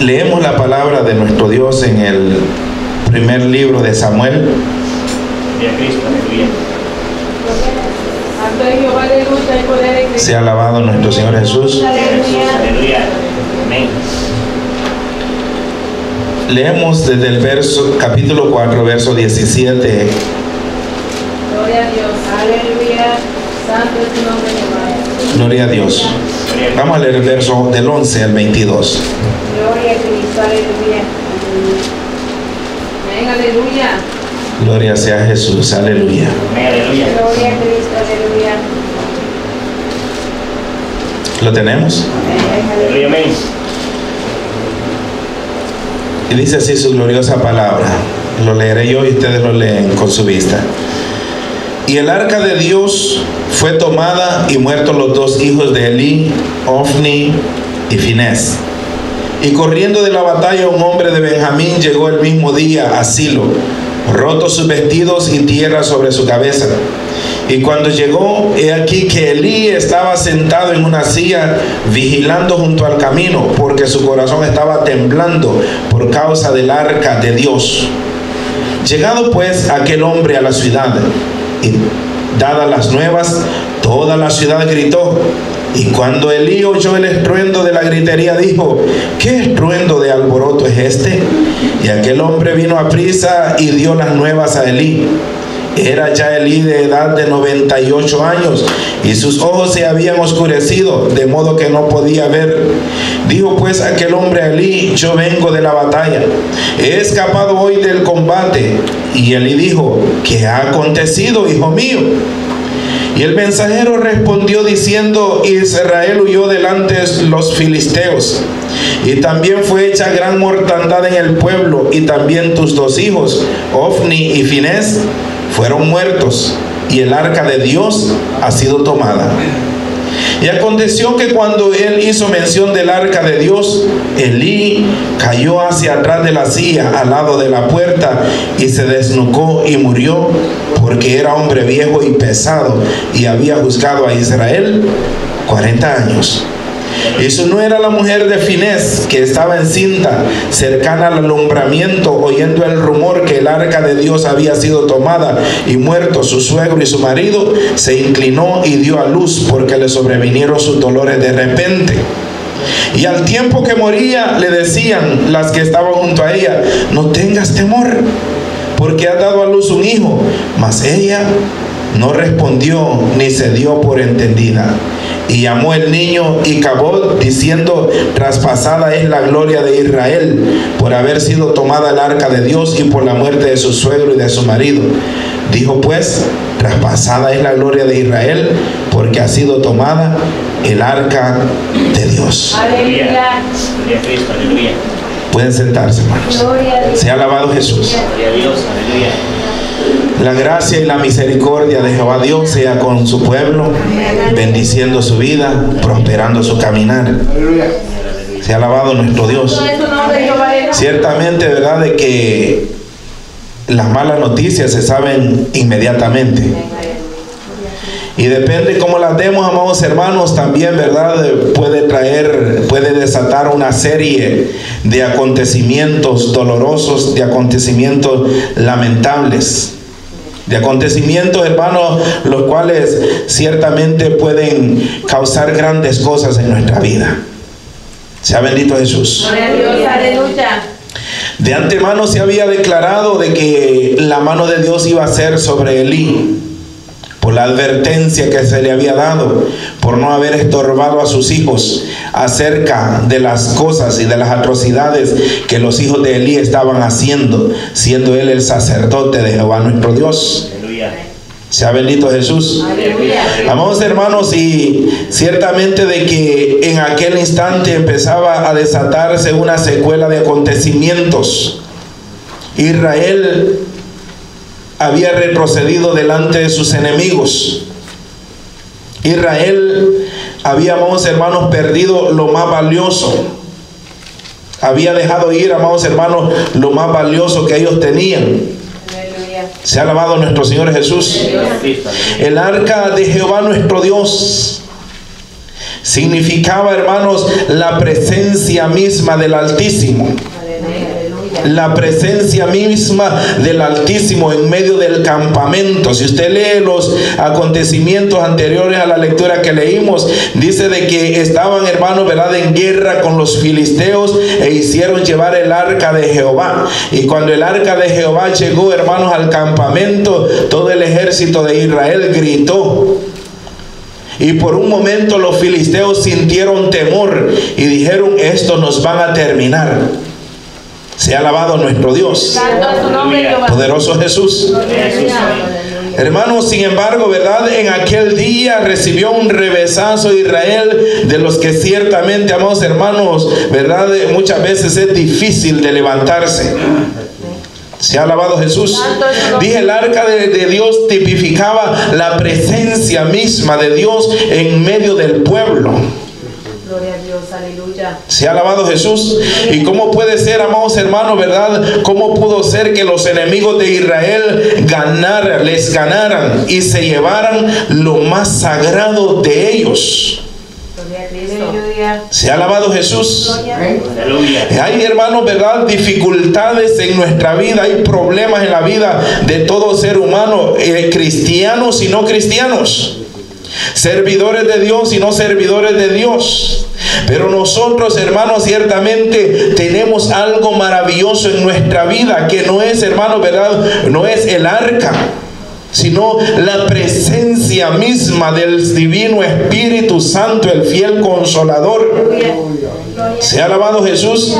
Leemos la palabra de nuestro Dios en el primer libro de Samuel. Sea alabado nuestro Señor Jesús. Leemos desde el capítulo 4, verso 17. Gloria a Dios, aleluya, santo es tu nombre, Jehová. Gloria a Dios. Vamos a leer el verso del 11 al 22. Gloria a Cristo, aleluya. Amén, aleluya. Gloria sea Jesús, aleluya. Aleluya. Gloria a Cristo, aleluya. ¿Lo tenemos? Aleluya, amén. Y dice así su gloriosa palabra. Lo leeré yo y ustedes lo leen con su vista. Y el arca de Dios fue tomada y muertos los dos hijos de Elí, Ofni y Finés. Y corriendo de la batalla un hombre de Benjamín llegó el mismo día a Silo, rotos sus vestidos y tierra sobre su cabeza. Y cuando llegó, he aquí que Elí estaba sentado en una silla vigilando junto al camino, porque su corazón estaba temblando por causa del arca de Dios. Llegado pues aquel hombre a la ciudad, y dadas las nuevas, toda la ciudad gritó. Y cuando Elí oyó el estruendo de la gritería, dijo: ¿qué estruendo de alboroto es este? Y aquel hombre vino a prisa y dio las nuevas a Elí. Era ya Elí de edad de 98 años, y sus ojos se habían oscurecido, de modo que no podía ver. Dijo pues aquel hombre a Elí: yo vengo de la batalla, he escapado hoy del combate. Y Elí dijo: ¿qué ha acontecido, hijo mío? Y el mensajero respondió diciendo: Israel huyó delante de los filisteos, y también fue hecha gran mortandad en el pueblo, y también tus dos hijos, Ofni y Finés, fueron muertos, y el arca de Dios ha sido tomada. Y aconteció que cuando él hizo mención del arca de Dios, Elí cayó hacia atrás de la silla al lado de la puerta y se desnucó y murió, porque era hombre viejo y pesado y había juzgado a Israel 40 años. Y su nuera la mujer de Finés, que estaba encinta, cercana al alumbramiento, oyendo el rumor que el arca de Dios había sido tomada y muerto su suegro y su marido, se inclinó y dio a luz, porque le sobrevinieron sus dolores de repente. Y al tiempo que moría, le decían las que estaban junto a ella: no tengas temor, porque has dado a luz un hijo. Mas ella no respondió ni se dio por entendida. Y llamó el niño Icabod, diciendo: traspasada es la gloria de Israel, por haber sido tomada el arca de Dios y por la muerte de su suegro y de su marido. Dijo pues: traspasada es la gloria de Israel, porque ha sido tomada el arca de Dios. Aleluya. Gloria a Cristo, aleluya. Pueden sentarse, hermanos. Sea alabado Jesús. Gloria a Dios, aleluya. La gracia y la misericordia de Jehová Dios sea con su pueblo, bendiciendo su vida, prosperando su caminar. Sea alabado nuestro Dios. Ciertamente, verdad, de que las malas noticias se saben inmediatamente. Y depende cómo las demos, amados hermanos, también, verdad, puede desatar una serie de acontecimientos dolorosos, de acontecimientos lamentables. De acontecimientos, hermanos, los cuales ciertamente pueden causar grandes cosas en nuestra vida. Sea bendito Jesús. Gloria a Dios, aleluya. De antemano se había declarado de que la mano de Dios iba a ser sobre Elí, por la advertencia que se le había dado, por no haber estorbado a sus hijos acerca de las cosas y de las atrocidades que los hijos de Elí estaban haciendo, siendo él el sacerdote de Jehová nuestro Dios. Aleluya. Sea bendito Jesús. Aleluya. Amados hermanos, y ciertamente de que en aquel instante empezaba a desatarse una secuela de acontecimientos. Israel había retrocedido delante de sus enemigos. Israel había, amados hermanos, perdido lo más valioso. Había dejado ir, amados hermanos, lo más valioso que ellos tenían. Aleluya. Se ha alabado nuestro Señor Jesús. Gloria a Cristo, aleluya. El arca de Jehová nuestro Dios. Significaba, hermanos, la presencia misma del Altísimo. La presencia misma del Altísimo en medio del campamento. Si usted lee los acontecimientos anteriores a la lectura que leímos, dice de que estaban, hermanos, ¿verdad?, en guerra con los filisteos e hicieron llevar el arca de Jehová. Y cuando el arca de Jehová llegó, hermanos, al campamento, todo el ejército de Israel gritó. Y por un momento los filisteos sintieron temor y dijeron: estos nos van a terminar. Sea alabado nuestro Dios. Poderoso Jesús. Hermanos, sin embargo, ¿verdad?, en aquel día recibió un revesazo Israel, de los que ciertamente, amados hermanos, ¿verdad?, muchas veces es difícil de levantarse. Se ha alabado Jesús. Dije, el arca de Dios tipificaba la presencia misma de Dios en medio del pueblo. Gloria a Dios, aleluya. Se ha alabado Jesús. ¿Y cómo puede ser, amados hermanos, verdad? ¿Cómo pudo ser que los enemigos de Israel les ganaran y se llevaran lo más sagrado de ellos? Se ha alabado Jesús. Hay, hermanos, verdad, dificultades en nuestra vida, hay problemas en la vida de todo ser humano, cristianos y no cristianos, servidores de Dios y no servidores de Dios. Pero nosotros, hermanos, ciertamente tenemos algo maravilloso en nuestra vida, que no es, hermanos, verdad, no es el arca, sino la presencia misma del Divino Espíritu Santo, el fiel Consolador. Se ha alabado Jesús.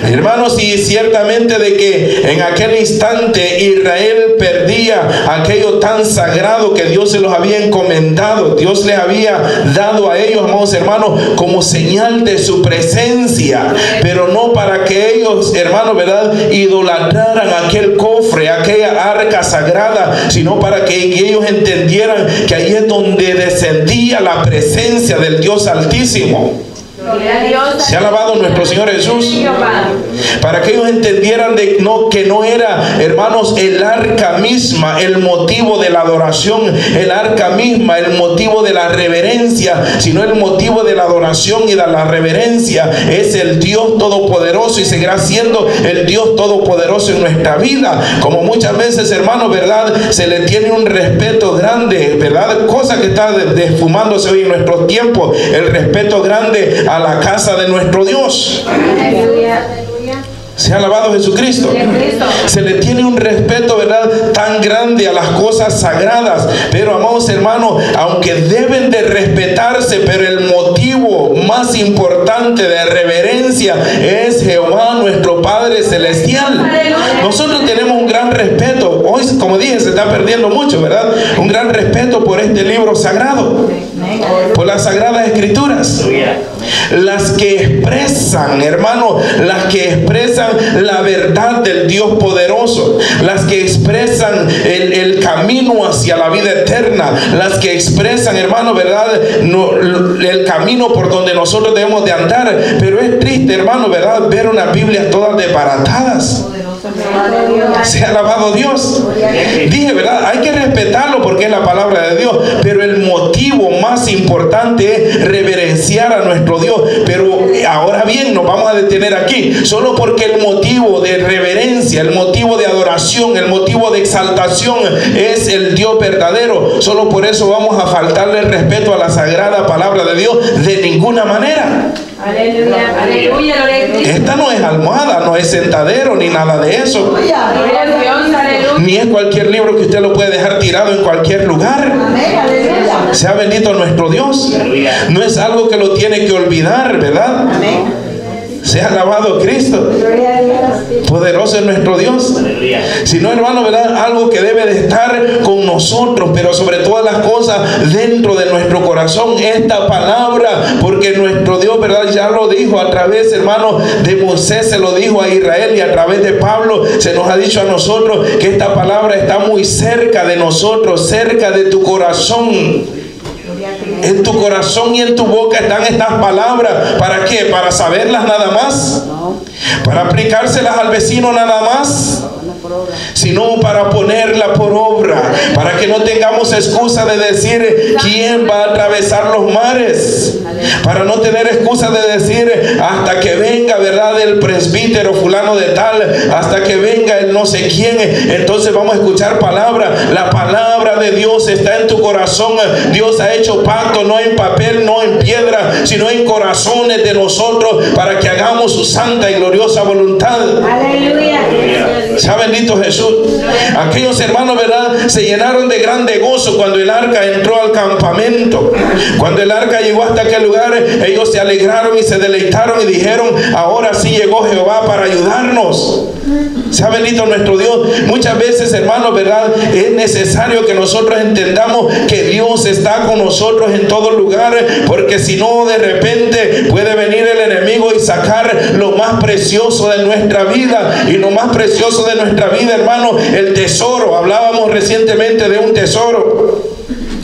Hermanos, y ciertamente de que en aquel instante Israel perdía aquello tan sagrado que Dios se los había encomendado. Dios les había dado a ellos, amados hermanos, como señal de su presencia, pero no para que ellos, hermanos, verdad, idolatraran aquel cofre, aquella arca sagrada, sino para que ellos entendieran que ahí es donde descendía la presencia del Dios Altísimo. Se ha alabado nuestro Señor Jesús. Para que ellos entendieran que no era, hermanos, el arca misma el motivo de la adoración, el arca misma el motivo de la reverencia, sino el motivo de la adoración y de la reverencia es el Dios Todopoderoso, y seguirá siendo el Dios Todopoderoso en nuestra vida. Como muchas veces, hermanos, verdad, se le tiene un respeto grande, verdad, cosa que está desfumándose hoy en nuestros tiempos, el respeto grande a la casa de nuestro Dios. Aleluya. Se ha alabado Jesucristo. Se le tiene un respeto, verdad, tan grande a las cosas sagradas. Pero, amados hermanos, aunque deben de respetarse, pero el motivo más importante de reverencia es Jehová, nuestro Padre Celestial. Nosotros tenemos un gran respeto. Hoy, como dije, se está perdiendo mucho, ¿verdad? Un gran respeto por este libro sagrado, por las Sagradas Escrituras. Las que expresan, hermano, las que expresan la verdad del Dios poderoso, las que expresan el camino hacia la vida eterna, las que expresan, hermano, verdad, el camino por donde nosotros debemos de andar. Pero es triste, hermano, verdad, ver unas Biblias todas desbaratadas. Se ha alabado Dios. Dije, verdad, hay que respetarlo porque es la palabra de Dios, pero el motivo más importante es reverenciar a nuestro Dios. Pero ahora bien, nos vamos a detener aquí, solo porque el motivo de reverencia, el motivo de adoración, el motivo de exaltación es el Dios verdadero. Solo por eso vamos a faltarle el respeto a la sagrada palabra de Dios de ninguna manera. Aleluya, aleluya. Esta no es almohada, no es sentadero, ni nada de eso. Ni es cualquier libro que usted lo puede dejar tirado en cualquier lugar. Sea bendito nuestro Dios. No es algo que lo tiene que olvidar, ¿verdad? Sea alabado Cristo. Poderoso es nuestro Dios. Si no, hermano, ¿verdad? Algo que debe de estar con nosotros, pero sobre todas las cosas dentro de nuestro corazón, esta palabra, porque nuestro Dios, ¿verdad?, ya lo dijo a través, hermano, de Moisés, se lo dijo a Israel, y a través de Pablo se nos ha dicho a nosotros que esta palabra está muy cerca de nosotros, cerca de tu corazón. En tu corazón y en tu boca están estas palabras. ¿Para qué? ¿Para saberlas nada más? ¿Para aplicárselas al vecino nada más? sino para ponerla por obra, para que no tengamos excusa de decir quién va a atravesar los mares, para no tener excusa de decir hasta que venga, ¿verdad?, el presbítero fulano de tal, hasta que venga el no sé quién, entonces vamos a escuchar palabra. La palabra de Dios está en tu corazón. Dios ha hecho pacto, no en papel, no en piedra, sino en corazones de nosotros, para que hagamos su santa y gloriosa voluntad. Aleluya. Sea bendito Jesús. Aquellos hermanos, ¿verdad?, se llenaron de grande gozo cuando el arca entró al campamento. Cuando el arca llegó hasta aquel lugar, ellos se alegraron y se deleitaron y dijeron: ahora sí llegó Jehová para ayudarnos. Sea bendito nuestro Dios. Muchas veces, hermanos, ¿verdad?, es necesario que nosotros entendamos que Dios está con nosotros en todo lugar, porque si no, de repente puede venir el enemigo y sacar lo más precioso de nuestra vida. Y lo más precioso de nuestra vida, hermano, el tesoro. Hablábamos recientemente de un tesoro.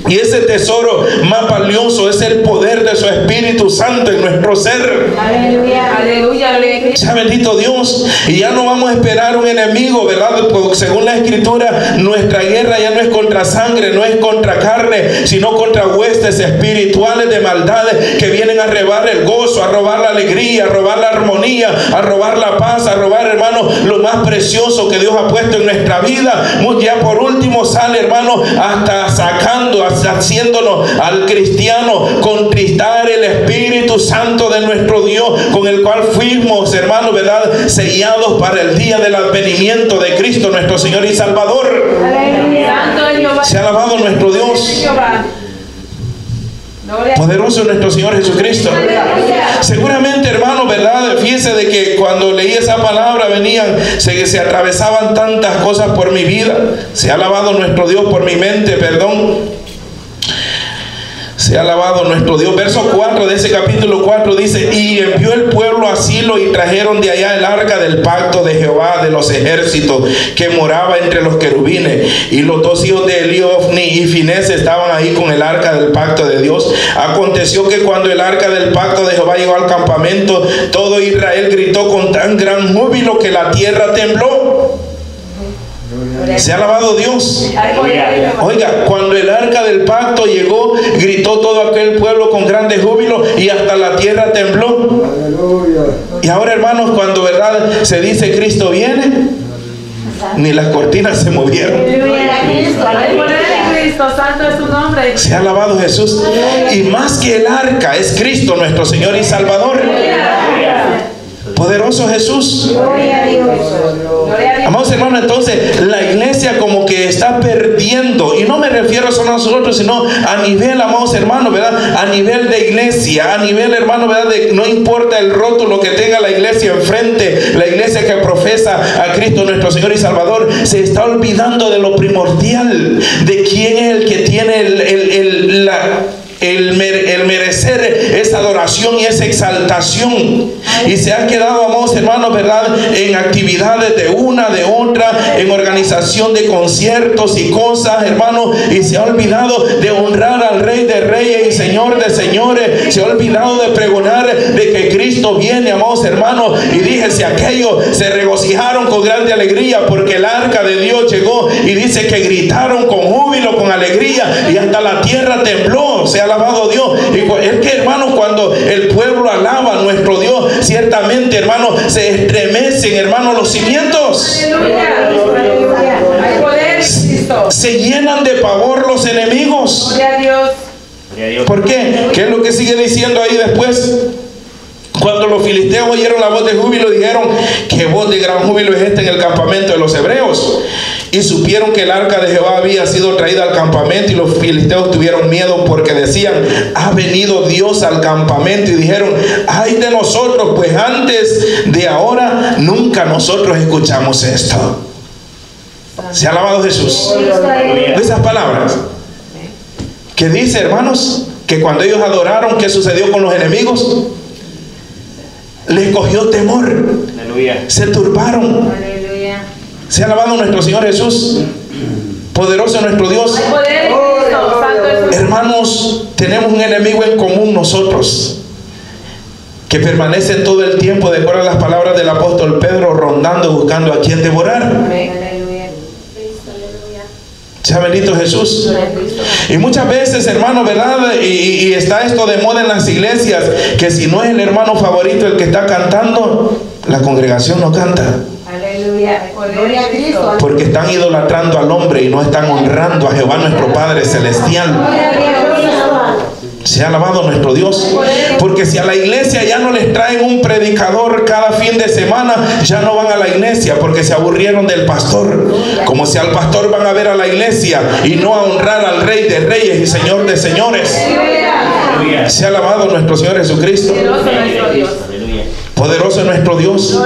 Y ese tesoro más valioso es el poder de su Espíritu Santo en nuestro ser. Aleluya. Aleluya. Sea bendito Dios. Y ya no vamos a esperar un enemigo, ¿verdad? Porque según la Escritura, nuestra guerra ya no es contra sangre, no es contra carne, sino contra huestes espirituales de maldades que vienen a robar el gozo, a robar la alegría, a robar la armonía, a robar la paz, a robar, hermano, lo más precioso que Dios ha puesto en nuestra vida. Ya por último sale, hermano, hasta sacando, haciéndonos al cristiano contristar el Espíritu Santo de nuestro Dios, con el cual fuimos, hermanos, ¿verdad?, sellados para el día del advenimiento de Cristo nuestro Señor y Salvador. Se ha alabado nuestro Dios. Poderoso nuestro Señor Jesucristo. Seguramente, hermano, ¿verdad?, fíjese de que cuando leí esa palabra se atravesaban tantas cosas por mi vida. Se ha alabado nuestro Dios por mi mente, perdón. Se ha alabado nuestro Dios. Verso 4 de ese capítulo 4 dice: y envió el pueblo a Silo y trajeron de allá el arca del pacto de Jehová de los ejércitos, que moraba entre los querubines. Y los dos hijos de Elí, Ofni y Finés, estaban ahí con el arca del pacto de Dios. Aconteció que cuando el arca del pacto de Jehová llegó al campamento, todo Israel gritó con tan gran júbilo que la tierra tembló. Se ha alabado Dios. Oiga, cuando el arca del pacto llegó, gritó todo aquel pueblo con grande júbilo y hasta la tierra tembló. Y ahora, hermanos, cuando, ¿verdad?, se dice Cristo viene, ni las cortinas se movieron. Santo es su nombre. Se ha alabado Jesús. Y más que el arca, es Cristo nuestro Señor y Salvador. Poderoso Jesús. Gloria a Dios. Amados hermanos, entonces la iglesia como que está perdiendo, y no me refiero solo a nosotros, sino a nivel, amados hermanos, ¿verdad?, a nivel de iglesia, a nivel, hermano, ¿verdad?, de, no importa el rótulo que tenga la iglesia enfrente, la iglesia que profesa a Cristo nuestro Señor y Salvador, se está olvidando de lo primordial, de quién es el que tiene el merecer esa adoración y esa exaltación. Y se ha quedado, amados hermanos, ¿verdad?, en actividades de una, de otra, en organización de conciertos y cosas, hermanos, y se ha olvidado de honrar al Rey de Reyes y Señor de Señores. Se ha olvidado de pregonar de que Cristo viene, amados hermanos. Y díjese, aquellos se regocijaron con grande alegría porque el arca de Dios llegó, y dice que gritaron con júbilo, con alegría, y hasta la tierra tembló. Se ha alabado Dios. Y es que, hermanos, cuando el pueblo alaba a nuestro Dios, ciertamente, hermanos, se estremecen, hermanos, los cimientos. Se llenan de pavor los enemigos. Gloria a Dios. ¿Por qué? ¿Qué es lo que sigue diciendo ahí después? Cuando los filisteos oyeron la voz de júbilo, dijeron: ¿qué voz de gran júbilo es esta en el campamento de los hebreos? Y supieron que el arca de Jehová había sido traída al campamento, y los filisteos tuvieron miedo porque decían: ha venido Dios al campamento. Y dijeron: ay de nosotros, pues antes de ahora nunca nosotros escuchamos esto. Se ha alabado Jesús. Esas palabras que dice, hermanos, que cuando ellos adoraron, ¿qué sucedió con los enemigos? Les cogió temor. Aleluya. Se turbaron. Aleluya. Se ha alabado nuestro Señor Jesús. Poderoso nuestro Dios. Hermanos, tenemos un enemigo en común nosotros, que permanece todo el tiempo, de acuerdo a las palabras del apóstol Pedro, rondando, buscando a quien devorar. Aleluya. Sea bendito Jesús. Y muchas veces, hermano, ¿verdad? Y está esto de moda en las iglesias, que si no es el hermano favorito el que está cantando, la congregación no canta. Aleluya. Gloria a Cristo. Porque están idolatrando al hombre y no están honrando a Jehová nuestro Padre Celestial. Sea alabado nuestro Dios. Porque si a la iglesia ya no les traen un predicador cada fin de semana, ya no van a la iglesia porque se aburrieron del pastor. Como si al pastor van a ver a la iglesia y no a honrar al Rey de Reyes y Señor de Señores. Sea alabado nuestro Señor Jesucristo. Poderoso es nuestro Dios.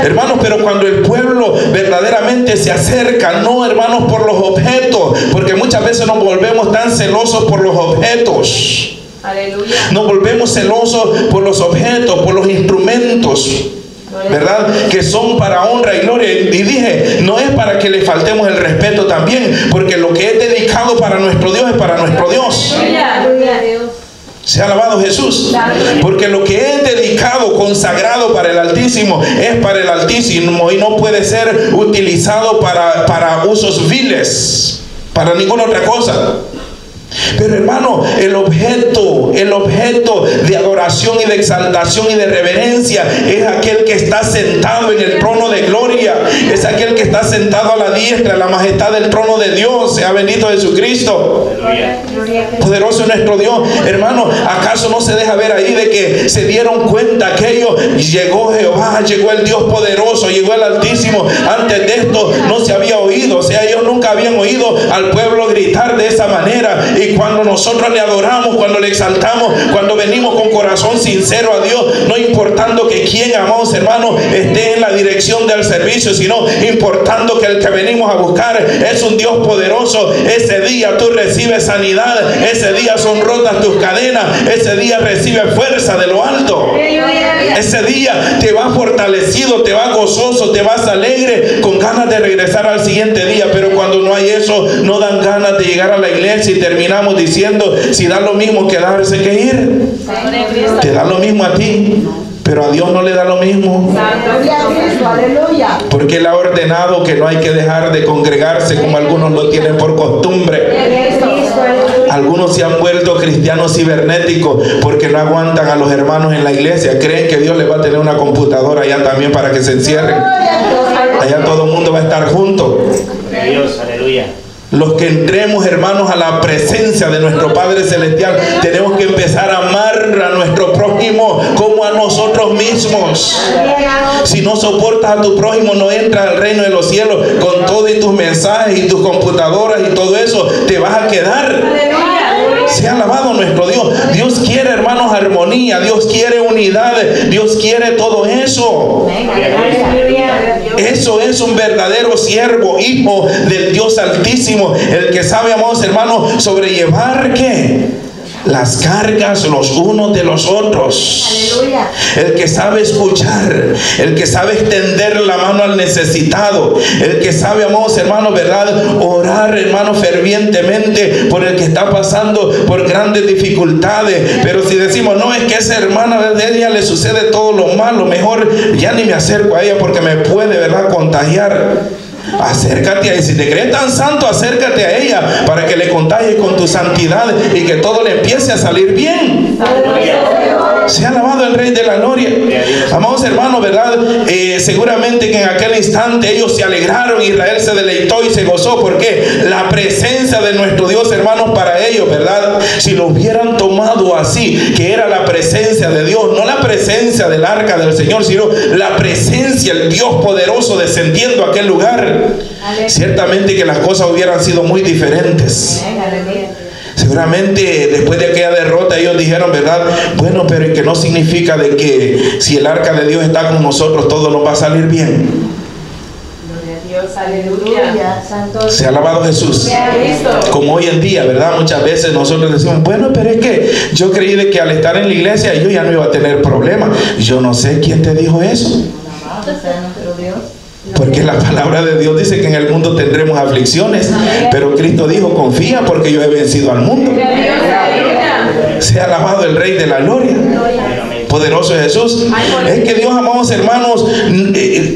Hermanos, pero cuando el pueblo verdaderamente se acerca, no, hermanos, por los objetos, porque muchas veces nos volvemos tan celosos por los objetos. Aleluya. Nos volvemos celosos por los objetos, por los instrumentos, ¿verdad? Que son para honra y gloria. Y dije, no es para que le faltemos el respeto también, porque lo que es dedicado para nuestro Dios es para nuestro Dios. Sea alabado Jesús. Porque lo que es dedicado, consagrado para el Altísimo, es para el Altísimo y no puede ser utilizado para usos viles, para ninguna otra cosa. Pero hermano, el objeto de adoración y de exaltación y de reverencia es aquel que está sentado en el trono de gloria, es aquel que está sentado a la diestra, en la majestad del trono de Dios. Sea bendito Jesucristo. Poderoso es nuestro Dios. Hermano, ¿acaso no se deja ver ahí de que se dieron cuenta que ellos, llegó Jehová, llegó el Dios poderoso, llegó el Altísimo? Antes de esto no se había oído, o sea, ellos nunca habían oído al pueblo gritar de esa manera. Y cuando nosotros le adoramos, cuando le exaltamos, cuando venimos con corazón sincero a Dios, no importando que quien, amados hermanos, esté en la dirección del servicio, sino importando que el que venimos a buscar es un Dios poderoso, ese día tú recibes sanidad, ese día son rotas tus cadenas, ese día recibes fuerza de lo alto, ese día te vas fortalecido, te vas gozoso, te vas alegre, con ganas de regresar al siguiente día. Pero cuando no hay eso, no dan ganas de llegar a la iglesia y terminamos diciendo, si da lo mismo quedarse que ir. Te da lo mismo a ti, pero a Dios no le da lo mismo. Porque Él ha ordenado que no hay que dejar de congregarse como algunos lo tienen por costumbre. Algunos se han vuelto cristianos cibernéticos porque no aguantan a los hermanos en la iglesia. Creen que Dios les va a tener una computadora allá también para que se encierren. Allá todo el mundo va a estar junto. Dios, aleluya. Los que entremos, hermanos, a la presencia de nuestro Padre Celestial, tenemos que empezar a amar a nuestro prójimo como a nosotros mismos. Si no soportas a tu prójimo, no entras al reino de los cielos. Con todo y tus mensajes y tus computadoras y todo eso, te vas a quedar. Sea alabado nuestro Dios. Dios quiere, hermanos, armonía. Dios quiere unidad. Dios quiere todo eso. Eso es un verdadero siervo, hijo del Dios Altísimo, el que sabe, amados hermanos, sobrellevar ¿qué? Las cargas los unos de los otros. Aleluya. El que sabe escuchar, el que sabe extender la mano al necesitado, el que sabe, amados hermanos, verdad, orar, hermanos, fervientemente por el que está pasando por grandes dificultades. Pero si decimos, no, es que esa hermana, de ella le sucede todo lo malo, mejor ya ni me acerco a ella porque me puede, verdad, contagiar. Acércate a ella. Si te crees tan santo, acércate a ella para que le contagies con tu santidad y que todo le empiece a salir bien. Sea alabado el Rey de la Gloria. Amados hermanos, verdad, seguramente que en aquel instante ellos se alegraron, Israel se deleitó y se gozó, porque la presencia de nuestro Dios, hermanos, para ellos, verdad, si lo hubieran tomado así, que era la presencia de Dios, no la presencia del arca del Señor, sino la presencia, el Dios poderoso descendiendo a aquel lugar, ciertamente que las cosas hubieran sido muy diferentes. Seguramente después de aquella derrota ellos dijeron, verdad, bueno, pero ¿y que no significa de que si el arca de Dios está con nosotros todo nos va a salir bien? Dios, aleluya. Santo. Se ha alabado Jesús. Como hoy en día, verdad, muchas veces nosotros decimos, bueno, pero es que yo creí de que al estar en la iglesia yo ya no iba a tener problemas. Yo no sé quién te dijo eso. Porque la palabra de Dios dice que en el mundo tendremos aflicciones, pero Cristo dijo, confía porque yo he vencido al mundo. Sea alabado el Rey de la Gloria. Poderoso es Jesús. Es que Dios, amados hermanos,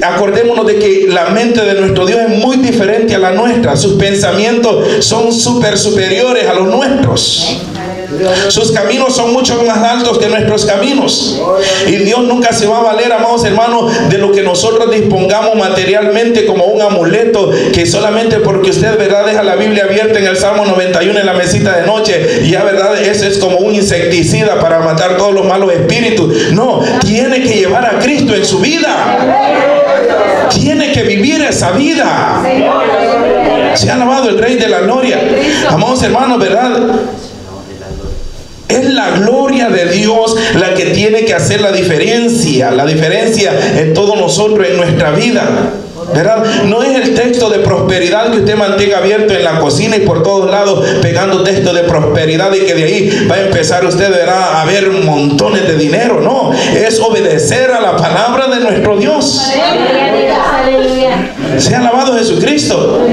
acordémonos de que la mente de nuestro Dios es muy diferente a la nuestra. Sus pensamientos son superiores a los nuestros. Sus caminos son mucho más altos que nuestros caminos. Y Dios nunca se va a valer, amados hermanos, de lo que nosotros dispongamos materialmente como un amuleto, que solamente porque usted, verdad, deja la Biblia abierta en el Salmo 91 en la mesita de noche, y ya, verdad, ese es como un insecticida para matar todos los malos espíritus. No, tiene que llevar a Cristo en su vida. Tiene que vivir esa vida. Se ha alabado el Rey de la Gloria. Amados hermanos, verdad, es la gloria de Dios la que tiene que hacer la diferencia en todos nosotros, en nuestra vida, ¿verdad? No es el texto de prosperidad que usted mantenga abierto en la cocina y por todos lados pegando texto de prosperidad y que de ahí va a empezar usted, ¿verdad?, a ver montones de dinero. No, es obedecer a la palabra de nuestro Dios. Sea alabado Jesucristo.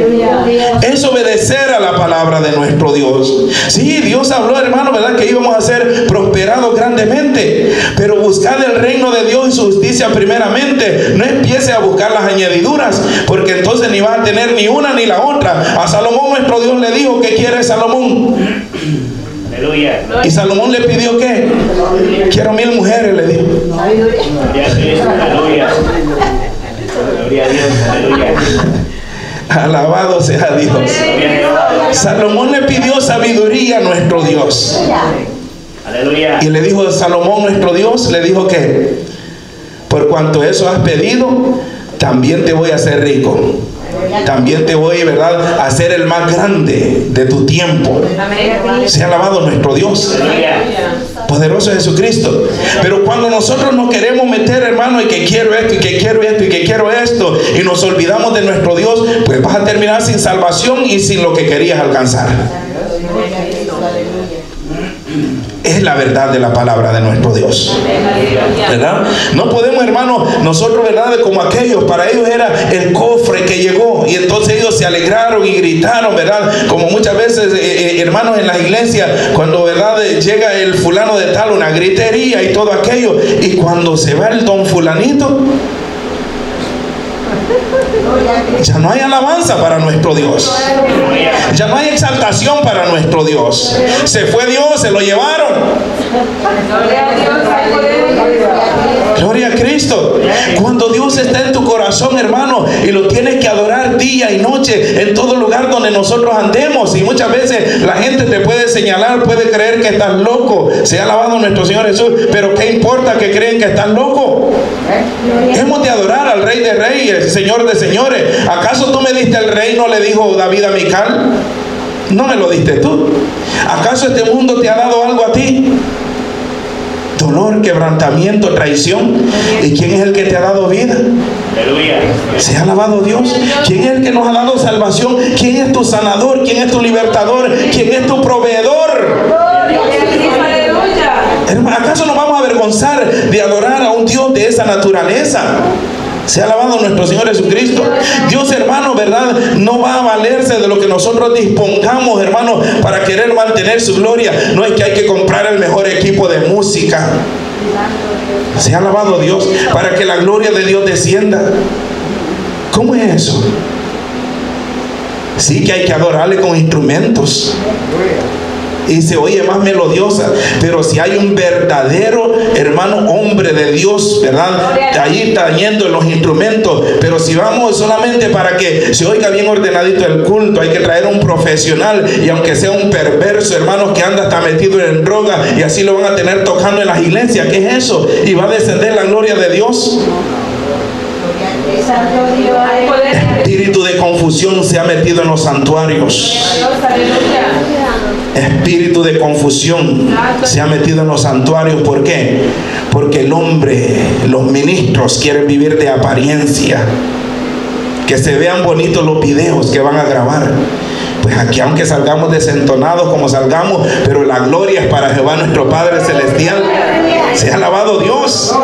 Es obedecer a la palabra de nuestro Dios. Sí, Dios habló, hermano, ¿verdad?, que íbamos a ser prosperados grandemente, pero buscad el reino de Dios y su justicia primeramente. No empiece a buscar las añadiduras, porque entonces ni vas a tener ni una ni la otra. A Salomón nuestro Dios le dijo: ¿qué quiere Salomón? Aleluya. Y Salomón le pidió ¿qué? Quiero 1000 mujeres, le dijo. Aleluya. Gloria a Dios, aleluya. Alabado sea Dios. Salomón le pidió sabiduría a nuestro Dios. Aleluya. Y le dijo Salomón nuestro Dios, le dijo que por cuanto eso has pedido, también te voy a hacer rico. También te voy, ¿verdad?, a hacer el más grande de tu tiempo. Sea alabado nuestro Dios. Poderoso Jesucristo. Pero cuando nosotros nos queremos meter, hermano, y que quiero esto, y que quiero esto, y que quiero esto, y nos olvidamos de nuestro Dios, pues vas a terminar sin salvación y sin lo que querías alcanzar. Es la verdad de la palabra de nuestro Dios, ¿verdad? No podemos, hermano, nosotros, ¿verdad?, como aquellos, para ellos era el cofre que llegó, y entonces ellos se alegraron y gritaron, ¿verdad? Como muchas veces, hermanos, en las iglesias, cuando, ¿verdad?, llega el fulano de tal, una gritería y todo aquello, y cuando se va el don fulanito, ya no hay alabanza para nuestro Dios. Ya no hay exaltación para nuestro Dios. Se fue Dios, se lo llevaron. Gloria a Cristo. Cuando Dios está en tu corazón, hermano, y lo tienes que adorar día y noche en todo lugar donde nosotros andemos, y muchas veces la gente te puede señalar, puede creer que estás loco. Se ha alabado nuestro Señor Jesús, pero ¿qué importa que creen que estás loco? Hemos de adorar al Rey de Reyes, Señor de Señores. ¿Acaso tú me diste el reino?, le dijo David a Mical. No me lo diste tú. ¿Acaso este mundo te ha dado algo a ti? Dolor, quebrantamiento, traición. ¿Y quién es el que te ha dado vida? Aleluya. Se ha alabado Dios. ¿Quién es el que nos ha dado salvación? ¿Quién es tu sanador? ¿Quién es tu libertador? ¿Quién es tu proveedor? ¿Acaso nos vamos a avergonzar de adorar a un Dios de esa naturaleza? Se ha alabado nuestro Señor Jesucristo. Dios, hermano, ¿verdad?, no va a valerse de lo que nosotros dispongamos, hermano, para querer mantener su gloria. No es que hay que comprar el mejor equipo de música. Se ha alabado Dios para que la gloria de Dios descienda. ¿Cómo es eso? Sí que hay que adorarle con instrumentos y se oye más melodiosa, pero si hay un verdadero, hermano, hombre de Dios, ¿verdad?, ahí trayendo los instrumentos. Pero si vamos solamente para que se oiga bien ordenadito el culto, hay que traer un profesional, y aunque sea un perverso, hermanos, que anda hasta metido en droga, y así lo van a tener tocando en las iglesias. ¿Qué es eso? Y va a descender la gloria de Dios. Espíritu de confusión se ha metido en los santuarios. Espíritu de confusión se ha metido en los santuarios. ¿Por qué? Porque el hombre, los ministros quieren vivir de apariencia, que se vean bonitos los videos que van a grabar. Pues aquí, aunque salgamos desentonados como salgamos, pero la gloria es para Jehová nuestro Padre Celestial. Se ha alabado Dios.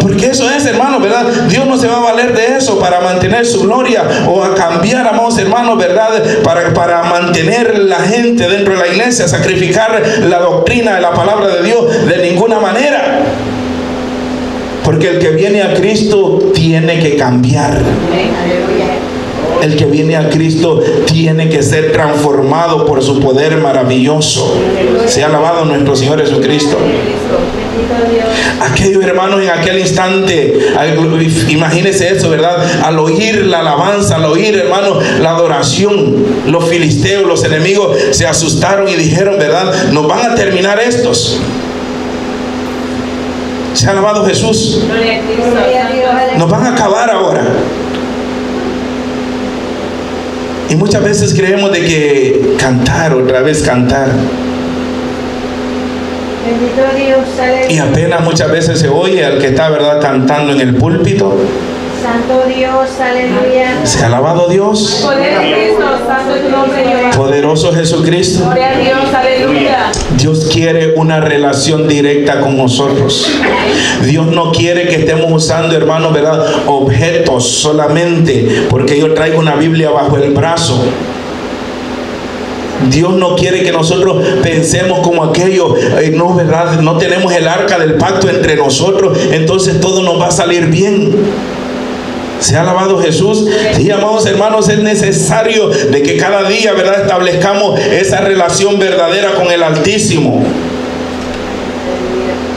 Porque eso es, hermano, ¿verdad? Dios no se va a valer de eso para mantener su gloria, o a cambiar, amados hermanos, ¿verdad?, para mantener la gente dentro de la iglesia, sacrificar la doctrina de la palabra de Dios, de ninguna manera. Porque el que viene a Cristo tiene que cambiar. El que viene a Cristo tiene que ser transformado por su poder maravilloso. Sea alabado nuestro Señor Jesucristo. Aquellos hermanos en aquel instante, imagínense eso, ¿verdad? Al oír la alabanza, al oír, hermanos, la adoración, los filisteos, los enemigos se asustaron y dijeron, ¿verdad? Nos van a terminar estos. Se ha alabado Jesús. Nos van a acabar ahora. Y muchas veces creemos de que cantar, otra vez cantar. Y apenas muchas veces se oye al que está, ¿verdad?, cantando en el púlpito. Santo Dios, aleluya. Se ha alabado Dios. Poder de Cristo, santo es tu nombre, Jehová. Poderoso Jesucristo. Gloria a Dios, aleluya. Dios quiere una relación directa con nosotros. Dios no quiere que estemos usando, hermanos, ¿verdad?, objetos solamente porque yo traigo una Biblia bajo el brazo. Dios no quiere que nosotros pensemos como aquello, no, ¿verdad? No tenemos el arca del pacto entre nosotros, entonces todo nos va a salir bien. Se ha alabado Jesús. Sí, amados hermanos, es necesario de que cada día, ¿verdad?, establezcamos esa relación verdadera con el Altísimo.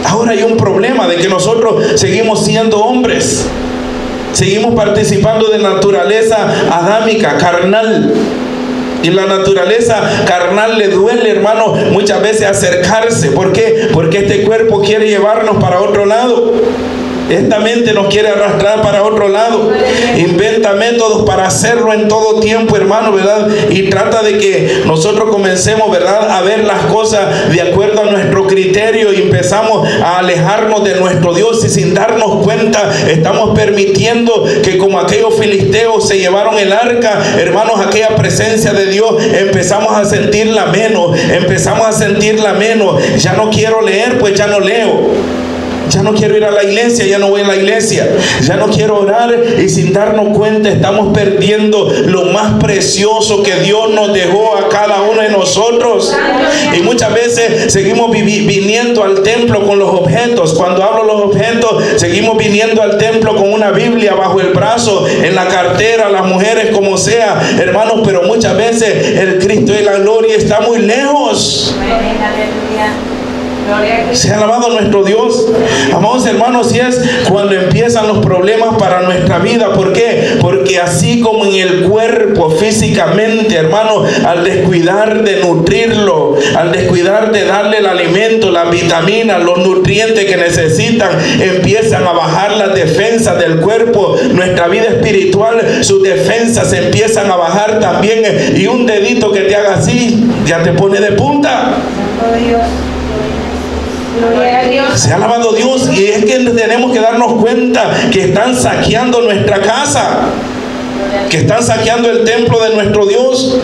Ahora hay un problema de que nosotros seguimos siendo hombres, seguimos participando de naturaleza adámica, carnal. Y la naturaleza carnal le duele, hermano, muchas veces acercarse. ¿Por qué? Porque este cuerpo quiere llevarnos para otro lado. Esta mente nos quiere arrastrar para otro lado. Inventa métodos para hacerlo en todo tiempo, hermano, ¿verdad? Y trata de que nosotros comencemos, ¿verdad?, a ver las cosas de acuerdo a nuestro criterio y empezamos a alejarnos de nuestro Dios, y sin darnos cuenta estamos permitiendo que, como aquellos filisteos se llevaron el arca, hermanos, aquella presencia de Dios, empezamos a sentirla menos, Ya no quiero leer, pues ya no leo. Ya no quiero ir a la iglesia, ya no voy a la iglesia. Ya no quiero orar, y sin darnos cuenta estamos perdiendo lo más precioso que Dios nos dejó a cada uno de nosotros. Y muchas veces seguimos viniendo al templo con los objetos. Cuando hablo de los objetos, seguimos viniendo al templo con una Biblia bajo el brazo, en la cartera, las mujeres como sea, hermanos, pero muchas veces el Cristo de la gloria está muy lejos. Se ha alabado nuestro Dios. Amados hermanos, y es cuando empiezan los problemas para nuestra vida. ¿Por qué? Porque así como en el cuerpo físicamente, hermano, al descuidar de nutrirlo, al descuidar de darle el alimento, las vitaminas, los nutrientes que necesitan, empiezan a bajar las defensas del cuerpo. Nuestra vida espiritual, sus defensas empiezan a bajar también, y un dedito que te haga así ya te pone de punta. Se ha alabado Dios. Y es que tenemos que darnos cuenta que están saqueando nuestra casa, que están saqueando el templo de nuestro Dios.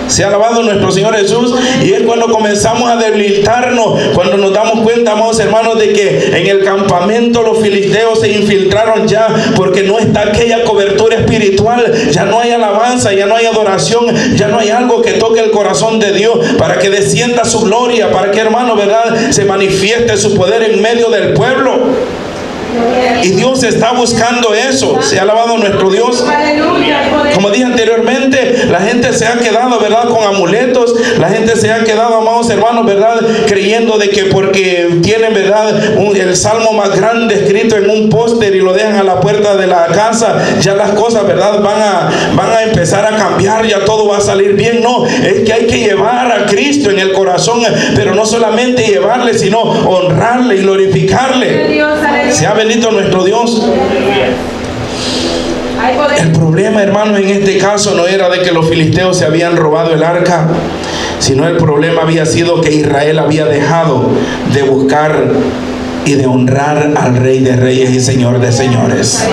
Se ha alabado nuestro Señor Jesús. Y es cuando comenzamos a debilitarnos, cuando nos damos cuenta, amados hermanos, de que en el campamento los filisteos se infiltraron ya, porque no está aquella cobertura espiritual. Ya no hay alabanza, ya no hay adoración, ya no hay algo que toque el corazón de Dios para que descienda su gloria, para que, hermano, ¿verdad?, se manifieste su poder en medio del pueblo. Y Dios está buscando eso. Se ha alabado nuestro Dios. Como dije anteriormente, la gente se ha quedado, ¿verdad?, con amuletos. La gente se ha quedado, amados hermanos, ¿verdad?, creyendo de que porque tienen, ¿verdad?, el salmo más grande escrito en un póster y lo dejan a la puerta de la casa, ya las cosas, ¿verdad?, van a empezar a cambiar, ya todo va a salir bien. No, es que hay que llevar a Cristo en el corazón, pero no solamente llevarle, sino honrarle y glorificarle. Sea bendito nuestro Dios. El problema, hermanos, en este caso no era de que los filisteos se habían robado el arca, sino el problema había sido que Israel había dejado de buscar y de honrar al Rey de Reyes y Señor de Señores.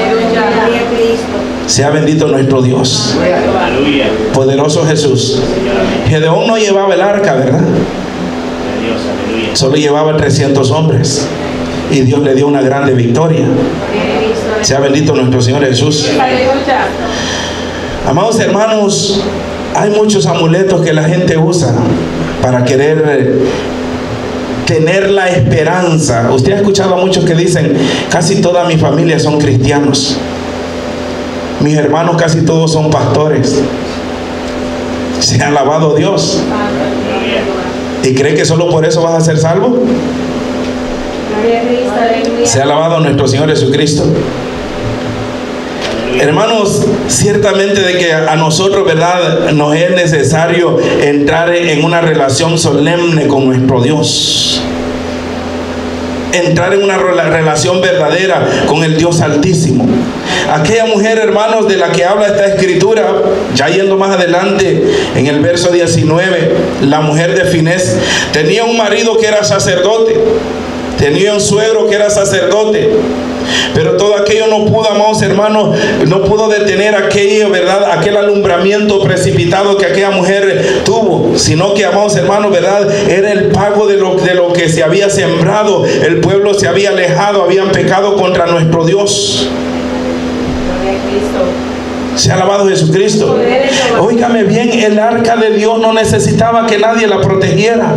Sea bendito nuestro Dios. Poderoso Jesús. Gedeón no llevaba el arca, ¿verdad? Solo llevaba 300 hombres. Y Dios le dio una grande victoria. Sea bendito nuestro Señor Jesús. Amados hermanos, hay muchos amuletos que la gente usa para querer tener la esperanza. Usted ha escuchado a muchos que dicen, casi toda mi familia son cristianos, mis hermanos casi todos son pastores. Se ha alabado Dios. ¿Y cree que solo por eso vas a ser salvo? Se ha alabado a nuestro Señor Jesucristo. Hermanos, ciertamente de que a nosotros, ¿verdad?, nos es necesario entrar en una relación solemne con nuestro Dios. Entrar en una relación verdadera con el Dios Altísimo. Aquella mujer, hermanos, de la que habla esta escritura, ya yendo más adelante en el verso 19, la mujer de Finés tenía un marido que era sacerdote, tenía un suegro que era sacerdote, pero todo aquello no pudo, amados hermanos, no pudo detener aquello, ¿verdad?, aquel alumbramiento precipitado que aquella mujer tuvo, sino que, amados hermanos, ¿verdad?, era el pago de lo que se había sembrado. El pueblo se había alejado, habían pecado contra nuestro Dios. Se ha alabado Jesucristo. Óigame bien, el arca de Dios no necesitaba que nadie la protegiera,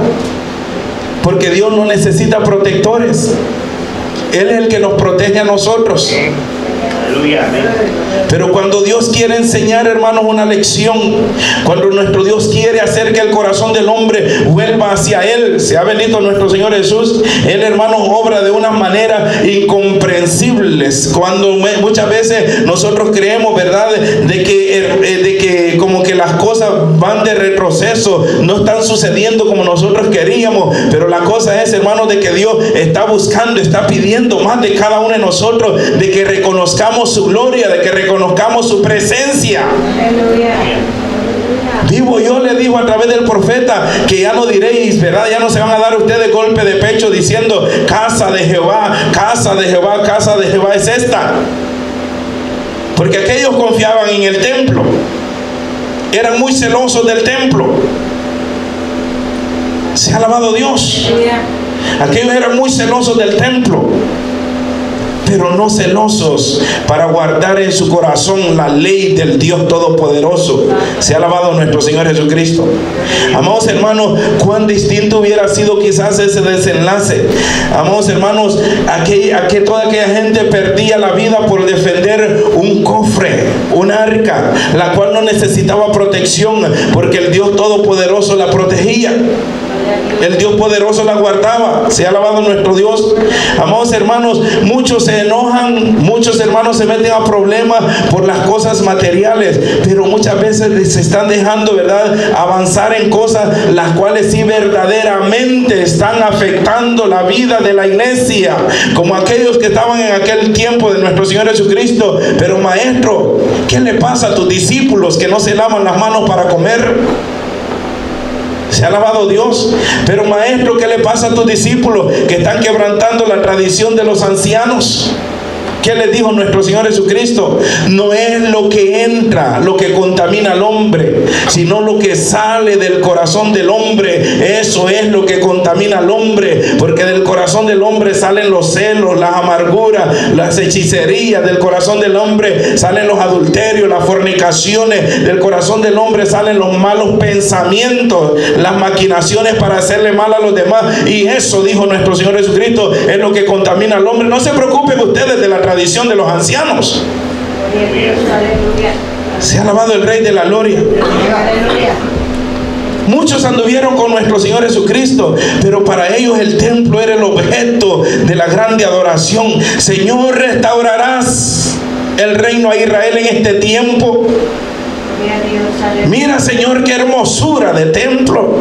porque Dios no necesita protectores. Él es el que nos protege a nosotros. Pero cuando Dios quiere enseñar, hermanos, una lección, cuando nuestro Dios quiere hacer que el corazón del hombre vuelva hacia Él, sea bendito nuestro Señor Jesús, Él, hermanos, obra de una manera incomprensibles. Cuando muchas veces nosotros creemos, ¿verdad?, de que como que las cosas van de retroceso, no están sucediendo como nosotros queríamos. Pero la cosa es, hermanos, de que Dios está buscando, está pidiendo más de cada uno de nosotros, de que reconozcamos su gloria, de que reconozcamos su presencia. Vivo yo, le dijo a través del profeta, que ya no diréis, ¿verdad?, ya no se van a dar ustedes golpe de pecho diciendo, casa de Jehová, casa de Jehová, casa de Jehová es esta. Porque aquellos confiaban en el templo, eran muy celosos del templo. Se ha alabado Dios. Aquellos eran muy celosos del templo, pero no celosos para guardar en su corazón la ley del Dios Todopoderoso. Se ha alabado nuestro Señor Jesucristo. Amados hermanos, cuán distinto hubiera sido quizás ese desenlace. Amados hermanos, toda aquella gente perdía la vida por defender un cofre, un arca, la cual no necesitaba protección, porque el Dios Todopoderoso la protegía. El Dios poderoso la guardaba. Se ha alabado nuestro Dios. Amados hermanos, muchos se enojan, muchos hermanos se meten a problemas por las cosas materiales, pero muchas veces se están dejando, ¿verdad?, avanzar en cosas las cuales sí verdaderamente están afectando la vida de la iglesia, como aquellos que estaban en aquel tiempo de nuestro Señor Jesucristo. Pero maestro, ¿qué le pasa a tus discípulos que no se lavan las manos para comer? Se ha alabado Dios. Pero maestro, ¿qué le pasa a tus discípulos que están quebrantando la tradición de los ancianos? ¿Qué les dijo nuestro Señor Jesucristo? No es lo que entra lo que contamina al hombre, sino lo que sale del corazón del hombre. Eso es lo que contamina al hombre, porque del corazón del hombre salen los celos, las amarguras, las hechicerías. Del corazón del hombre salen los adulterios, las fornicaciones. Del corazón del hombre salen los malos pensamientos, las maquinaciones para hacerle mal a los demás. Y eso, dijo nuestro Señor Jesucristo, es lo que contamina al hombre. No se preocupen ustedes de la tradición de los ancianos. Se ha alabado el Rey de la Gloria. Muchos anduvieron con nuestro Señor Jesucristo, pero para ellos el templo era el objeto de la grande adoración. Señor, restaurarás el reino a Israel en este tiempo. Mira, Señor, qué hermosura de templo.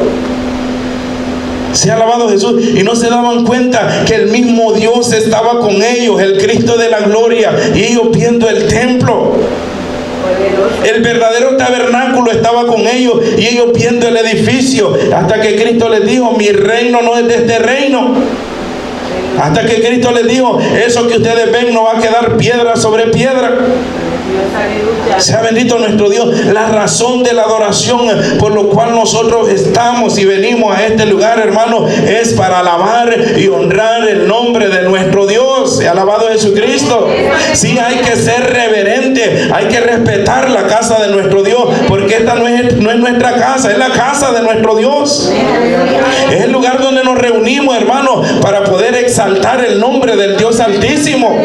Se ha alabado Jesús. Y no se daban cuenta que el mismo Dios estaba con ellos, el Cristo de la gloria, y ellos viendo el templo. El verdadero tabernáculo estaba con ellos y ellos viendo el edificio, hasta que Cristo les dijo: mi reino no es de este reino. Hasta que Cristo les dijo: eso que ustedes ven no va a quedar piedra sobre piedra. Sea bendito nuestro Dios. La razón de la adoración por lo cual nosotros estamos y venimos a este lugar, hermano, es para alabar y honrar el nombre de nuestro Dios. Alabado Jesucristo. Sí, hay que ser reverentes, dije, hay que respetar la casa de nuestro Dios, porque esta no es nuestra casa, es la casa de nuestro Dios. Es el lugar donde nos reunimos, hermanos, para poder exaltar el nombre del Dios Altísimo.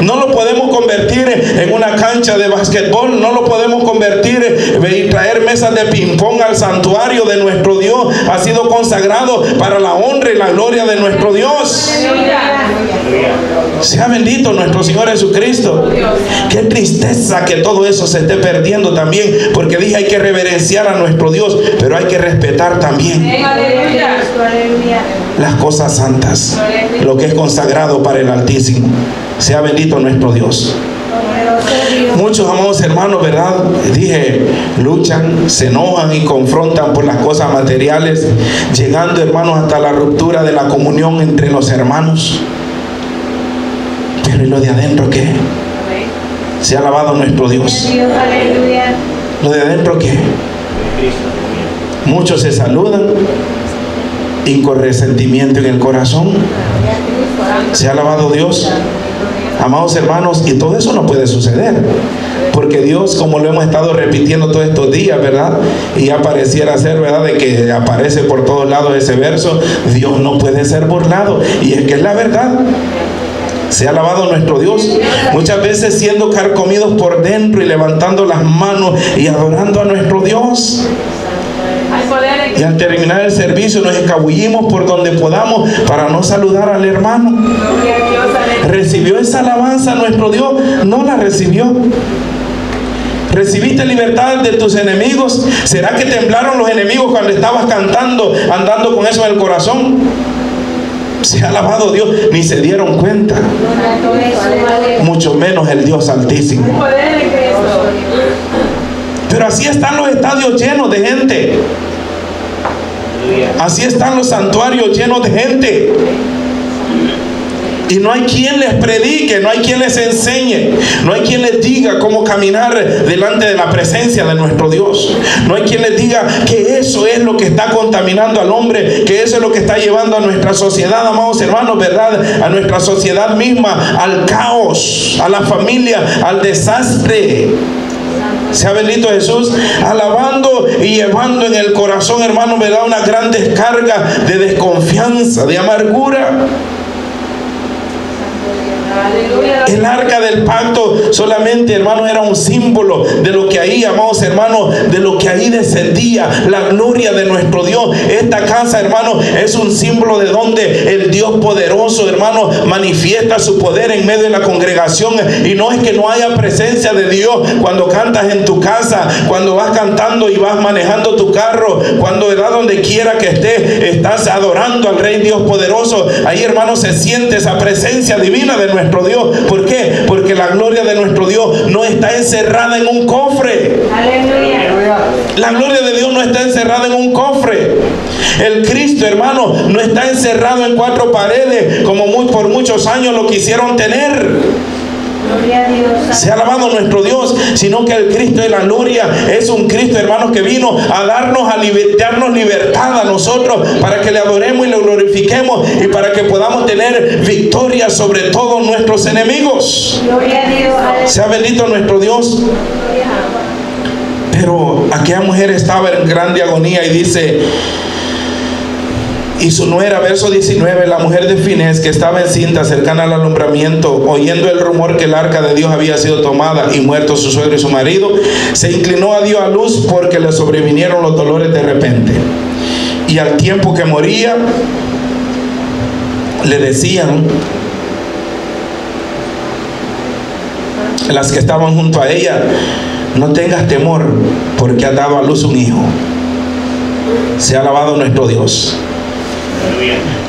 No lo podemos convertir en una cancha de basquetbol, no lo podemos convertir y traer mesas de ping-pong al santuario de nuestro Dios. Ha sido consagrado para la honra y la gloria de nuestro Dios. Sea bendito nuestro Señor Jesucristo. Qué tristeza que todo eso se esté perdiendo también, porque dije, hay que reverenciar a nuestro Dios, pero hay que respetar también las cosas santas, lo que es consagrado para el Altísimo. Sea bendito nuestro Dios. Muchos, amados hermanos, ¿verdad? Dije, luchan, se enojan y confrontan por las cosas materiales, llegando, hermanos, hasta la ruptura de la comunión entre los hermanos. Pero ¿y lo de adentro qué? Se ha alabado nuestro Dios. ¿Lo de adentro qué? Muchos se saludan y con resentimiento en el corazón. Se ha alabado Dios. Amados hermanos, y todo eso no puede suceder, porque Dios, como lo hemos estado repitiendo todos estos días, ¿verdad? Y ya pareciera ser, ¿verdad?, de que aparece por todos lados ese verso: Dios no puede ser burlado, y es que es la verdad. Se ha alabado nuestro Dios. Muchas veces siendo carcomidos por dentro y levantando las manos y adorando a nuestro Dios. Y al terminar el servicio nos escabullimos por donde podamos para no saludar al hermano. ¿Recibió esa alabanza nuestro Dios? No la recibió. ¿Recibiste libertad de tus enemigos? ¿Será que temblaron los enemigos cuando estabas cantando, andando con eso en el corazón? Se ha alabado Dios, ni se dieron cuenta. Mucho menos el Dios Altísimo. Pero así están los estadios llenos de gente. Así están los santuarios llenos de gente. Y no hay quien les predique, no hay quien les enseñe, no hay quien les diga cómo caminar delante de la presencia de nuestro Dios. No hay quien les diga que eso es lo que está contaminando al hombre, que eso es lo que está llevando a nuestra sociedad, amados hermanos, ¿verdad? A nuestra sociedad misma, al caos, a la familia, al desastre. Sea bendito Jesús, alabando y llevando en el corazón, hermano, ¿verdad?, una gran descarga de desconfianza, de amargura. El arca del pacto solamente, hermano, era un símbolo de lo que ahí, amados hermanos, de lo que ahí descendía, la gloria de nuestro Dios. Esta casa, hermano, es un símbolo de donde el Dios poderoso, hermano, manifiesta su poder en medio de la congregación. Y no es que no haya presencia de Dios cuando cantas en tu casa, cuando vas cantando y vas manejando tu carro, cuando, ¿verdad?, donde quiera que estés, estás adorando al Rey Dios poderoso. Ahí, hermano, se siente esa presencia divina de nuestro Dios. ¿Por qué? Porque la gloria de nuestro Dios no está encerrada en un cofre. Aleluya. La gloria de Dios no está encerrada en un cofre. El Cristo, hermano, no está encerrado en cuatro paredes como por muchos años lo quisieron tener. Se ha alabado nuestro Dios, sino que el Cristo de la gloria es un Cristo, hermanos, que vino a darnos libertad a nosotros, para que le adoremos y le glorifiquemos, y para que podamos tener victoria sobre todos nuestros enemigos. Sea bendito nuestro Dios. Pero aquella mujer estaba en grande agonía, y dice: y su nuera, verso 19, la mujer de Finés, que estaba encinta cercana al alumbramiento, oyendo el rumor que el arca de Dios había sido tomada y muerto su suegro y su marido, se inclinó a Dios a luz, porque le sobrevinieron los dolores de repente. Y al tiempo que moría, le decían las que estaban junto a ella: no tengas temor, porque has dado a luz un hijo. Se ha alabado nuestro Dios.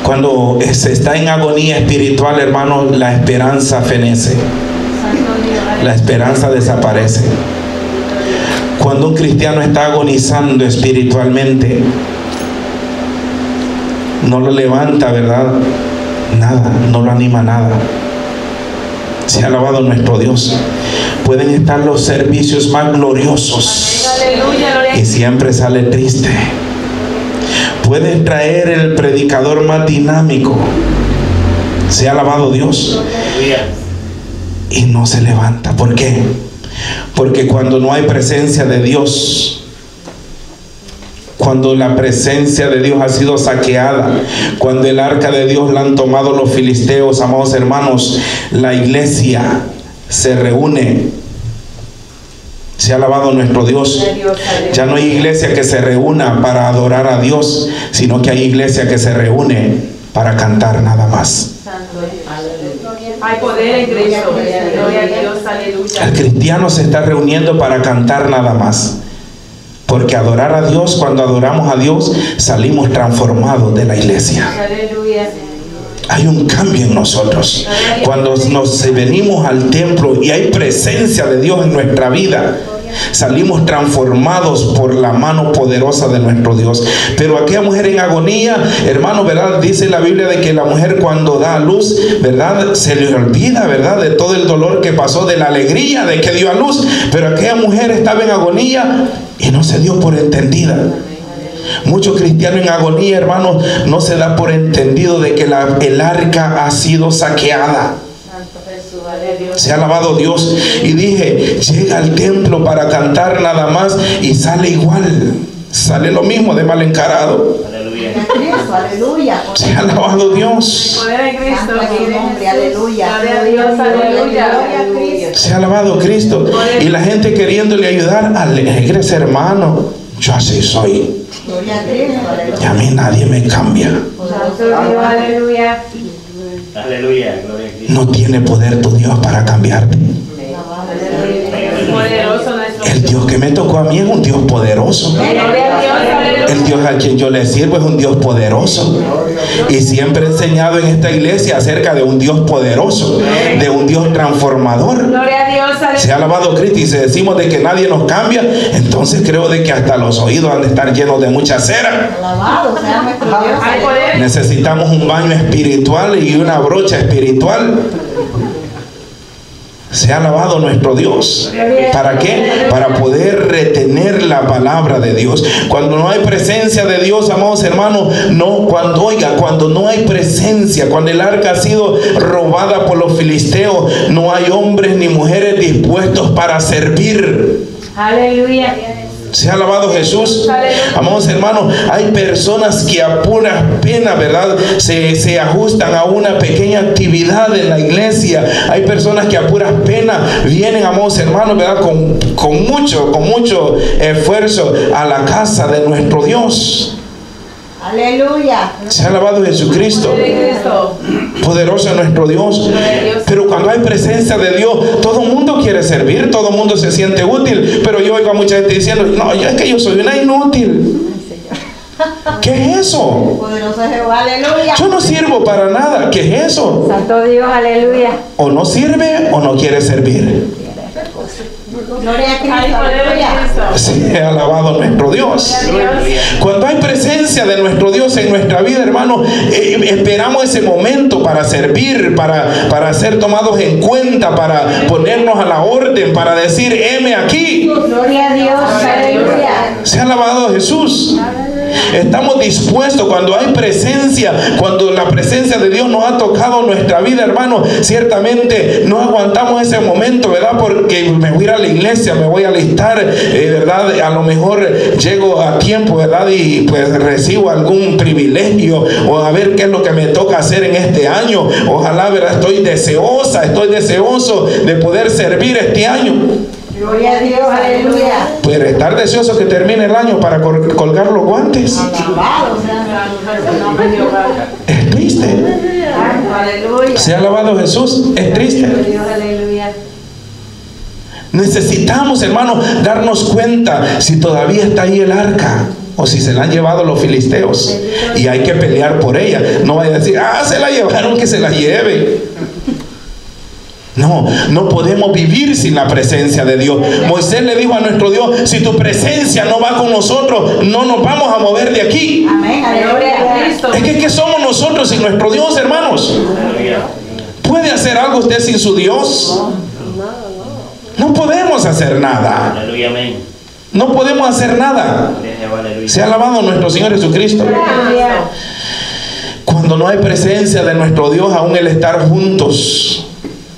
Cuando se está en agonía espiritual, hermano, la esperanza fenece, la esperanza desaparece. Cuando un cristiano está agonizando espiritualmente, no lo levanta, ¿verdad?, nada, no lo anima nada. Se ha alabado nuestro Dios. Pueden estar los servicios más gloriosos y siempre sale triste. Pueden traer el predicador más dinámico. Se ha alabado Dios. y no se levanta. ¿Por qué? Porque cuando no hay presencia de Dios, cuando la presencia de Dios ha sido saqueada, cuando el arca de Dios la han tomado los filisteos, amados hermanos, la iglesia se reúne. Se ha alabado nuestro Dios. Ya no hay iglesia que se reúna para adorar a Dios, sino que hay iglesia que se reúne para cantar nada más. Hay poder en Cristo. Gloria a Dios, aleluya. El cristiano se está reuniendo para cantar nada más. Porque adorar a Dios, cuando adoramos a Dios, salimos transformados de la iglesia. Aleluya. Hay un cambio en nosotros. Cuando nos venimos al templo y hay presencia de Dios en nuestra vida, salimos transformados por la mano poderosa de nuestro Dios. Pero aquella mujer en agonía, hermano, ¿verdad? Dice la Biblia de que la mujer cuando da a luz, ¿verdad? Se le olvida, ¿verdad? De todo el dolor que pasó, de la alegría de que dio a luz. Pero aquella mujer estaba en agonía y no se dio por entendida. Muchos cristianos en agonía, hermanos, no se da por entendido de que el arca ha sido saqueada. Se ha alabado Dios. Y dije, llega al templo para cantar nada más y sale igual. Sale lo mismo de mal encarado. Aleluya. Se ha alabado Dios. Poder en Cristo. Aleluya. Gloria a Dios, aleluya. Se ha alabado Cristo. Y la gente queriéndole ayudar, alegres hermano. Yo así soy. Y a mí nadie me cambia. Aleluya. Aleluya. Gloria a Cristo. No tiene poder tu Dios para cambiarte. Poderoso nuestro El Dios que me tocó a mí es un Dios poderoso. Gloria a Dios, aleluya. El Dios a quien yo le sirvo es un Dios poderoso. Y siempre he enseñado en esta iglesia acerca de un Dios poderoso, de un Dios transformador. Gloria a Dios, aleluya. Se ha alabado Cristo. Y si decimos de que nadie nos cambia, entonces creo de que hasta los oídos han de estar llenos de mucha cera. Alabado sea nuestro Dios. Hay poder. Necesitamos un baño espiritual y una brocha espiritual. Se ha alabado nuestro Dios. ¿Para qué? Para poder retener la palabra de Dios. Cuando no hay presencia de Dios, amados hermanos, cuando no hay presencia, cuando el arca ha sido robada por los filisteos, no hay hombres ni mujeres dispuestos para servir. Aleluya. Se ha alabado Jesús. Amados hermanos, hay personas que a puras penas, ¿verdad? Se ajustan a una pequeña actividad en la iglesia. Hay personas que a puras penas vienen, amados hermanos, ¿verdad? Con mucho esfuerzo a la casa de nuestro Dios. Aleluya. Se ha alabado Jesucristo. Poder en Cristo. Poderoso es nuestro Dios. Pero cuando hay presencia de Dios, todo el mundo quiere servir, todo el mundo se siente útil. Pero yo oigo a mucha gente diciendo, no, es que yo soy una inútil. ¿Qué es eso? Poderoso Jehová. Aleluya. Yo no sirvo para nada. ¿Qué es eso? Santo Dios, aleluya. O no sirve o no quiere servir. Gloria a Hay Cristo. poder en Aleluya. Cristo. Se ha alabado nuestro Dios. Cuando hay presencia de nuestro Dios en nuestra vida, hermano, esperamos ese momento para servir, para ser tomados en cuenta, para ponernos a la orden, para decir, heme aquí. Gloria a Dios. Aleluya. Se ha alabado Jesús. Estamos dispuestos cuando hay presencia, cuando la presencia de Dios nos ha tocado nuestra vida, hermano. Ciertamente no aguantamos ese momento, ¿verdad? Porque me voy a ir a la iglesia, me voy a alistar, ¿verdad? A lo mejor llego a tiempo, ¿verdad? Y pues recibo algún privilegio, o a ver qué es lo que me toca hacer en este año. Ojalá, ¿verdad? Estoy deseoso de poder servir este año. Gloria a Dios. Aleluya. Pues estar deseoso que termine el año para colgar los guantes. Alabado sea. Es triste. Aleluya. Se ha alabado Jesús. Es triste. Aleluya. Necesitamos, hermanos, darnos cuenta si todavía está ahí el arca o si se la han llevado los filisteos. Y hay que pelear por ella. No vaya a decir, se la llevaron, que se la lleven. No podemos vivir sin la presencia de Dios. Moisés le dijo a nuestro Dios, si tu presencia no va con nosotros, no nos vamos a mover de aquí. Amén. Aleluya. Es que ¿qué somos nosotros sin nuestro Dios, hermanos? ¿Puede hacer algo usted sin su Dios? No podemos hacer nada. Aleluya, amén. No podemos hacer nada. Se ha alabado nuestro Señor Jesucristo. Cuando no hay presencia de nuestro Dios, aún el estar juntos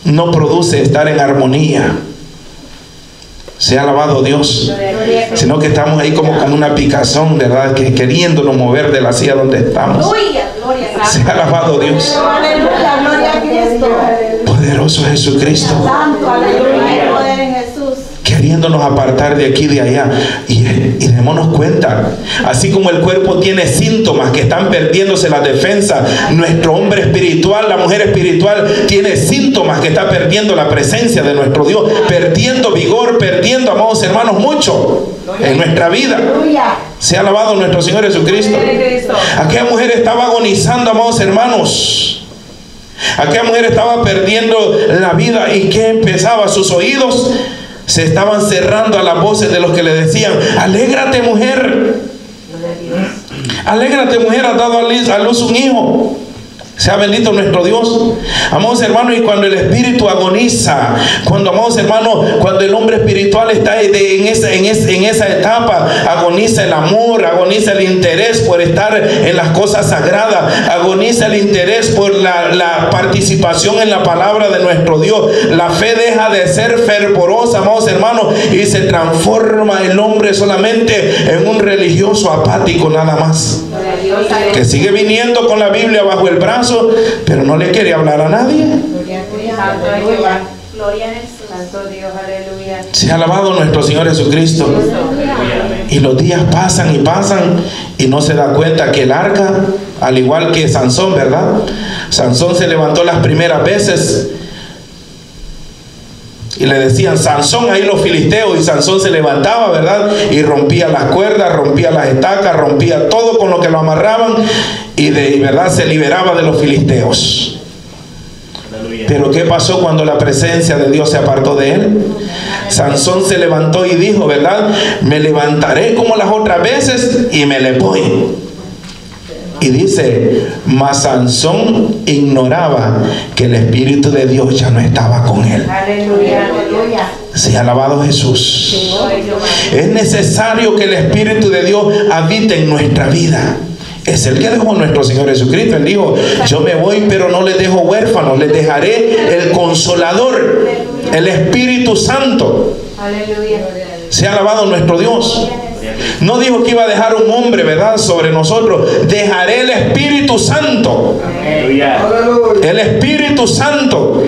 no produce estar en armonía. Sea alabado Dios. Sino que estamos ahí como con una picazón, ¿verdad? Que queriéndonos mover de la silla donde estamos. Sea alabado Dios. Aleluya, gloria a Cristo. Poderoso Jesucristo. Santo, aleluya, poder en Jesús. Queriéndonos apartar de aquí y de allá. Y démonos cuenta, así como el cuerpo tiene síntomas que están perdiéndose la defensa, nuestro hombre espiritual, la mujer espiritual, tiene síntomas que está perdiendo la presencia de nuestro Dios, perdiendo vigor, perdiendo, amados hermanos, mucho en nuestra vida. Sea alabado nuestro Señor Jesucristo. Aquella mujer estaba agonizando, amados hermanos. Aquella mujer estaba perdiendo la vida. ¿Y qué empezaba? Sus oídos se estaban cerrando a las voces de los que le decían: alégrate, mujer. Alégrate, mujer, has dado a luz un hijo. Sea bendito nuestro Dios. Amados hermanos, y cuando el espíritu agoniza, cuando, amados hermanos, cuando el hombre espiritual está en esa etapa, agoniza el amor, agoniza el interés por estar en las cosas sagradas, agoniza el interés por la participación en la palabra de nuestro Dios. La fe deja de ser fervorosa, amados hermanos, y se transforma el hombre solamente en un religioso apático nada más, que sigue viniendo con la Biblia bajo el brazo, pero no le quiere hablar a nadie. Gloria a Jesús. Santo Dios, aleluya. Sea alabado nuestro Señor Jesucristo. Y los días pasan y pasan y no se da cuenta que el arca, al igual que Sansón, ¿verdad? Sansón se levantó las primeras veces y le decían: Sansón, ahí los filisteos. Y Sansón se levantaba, ¿verdad? Y rompía las cuerdas, rompía las estacas, rompía todo con lo que lo amarraban, y verdad se liberaba de los filisteos. Pero ¿qué pasó cuando la presencia de Dios se apartó de él? Sansón se levantó y dijo, ¿verdad? Me levantaré como las otras veces y me le voy. Y dice: mas Sansón ignoraba que el Espíritu de Dios ya no estaba con él. Aleluya, aleluya. Sea alabado Jesús. Es necesario que el Espíritu de Dios habite en nuestra vida. Es el que dejó nuestro Señor Jesucristo. Él dijo: yo me voy, pero no les dejo huérfanos, les dejaré el Consolador, el Espíritu Santo. Aleluya. Sea alabado nuestro Dios. No dijo que iba a dejar un hombre, ¿verdad?, sobre nosotros. Dejaré el Espíritu Santo. El Espíritu Santo,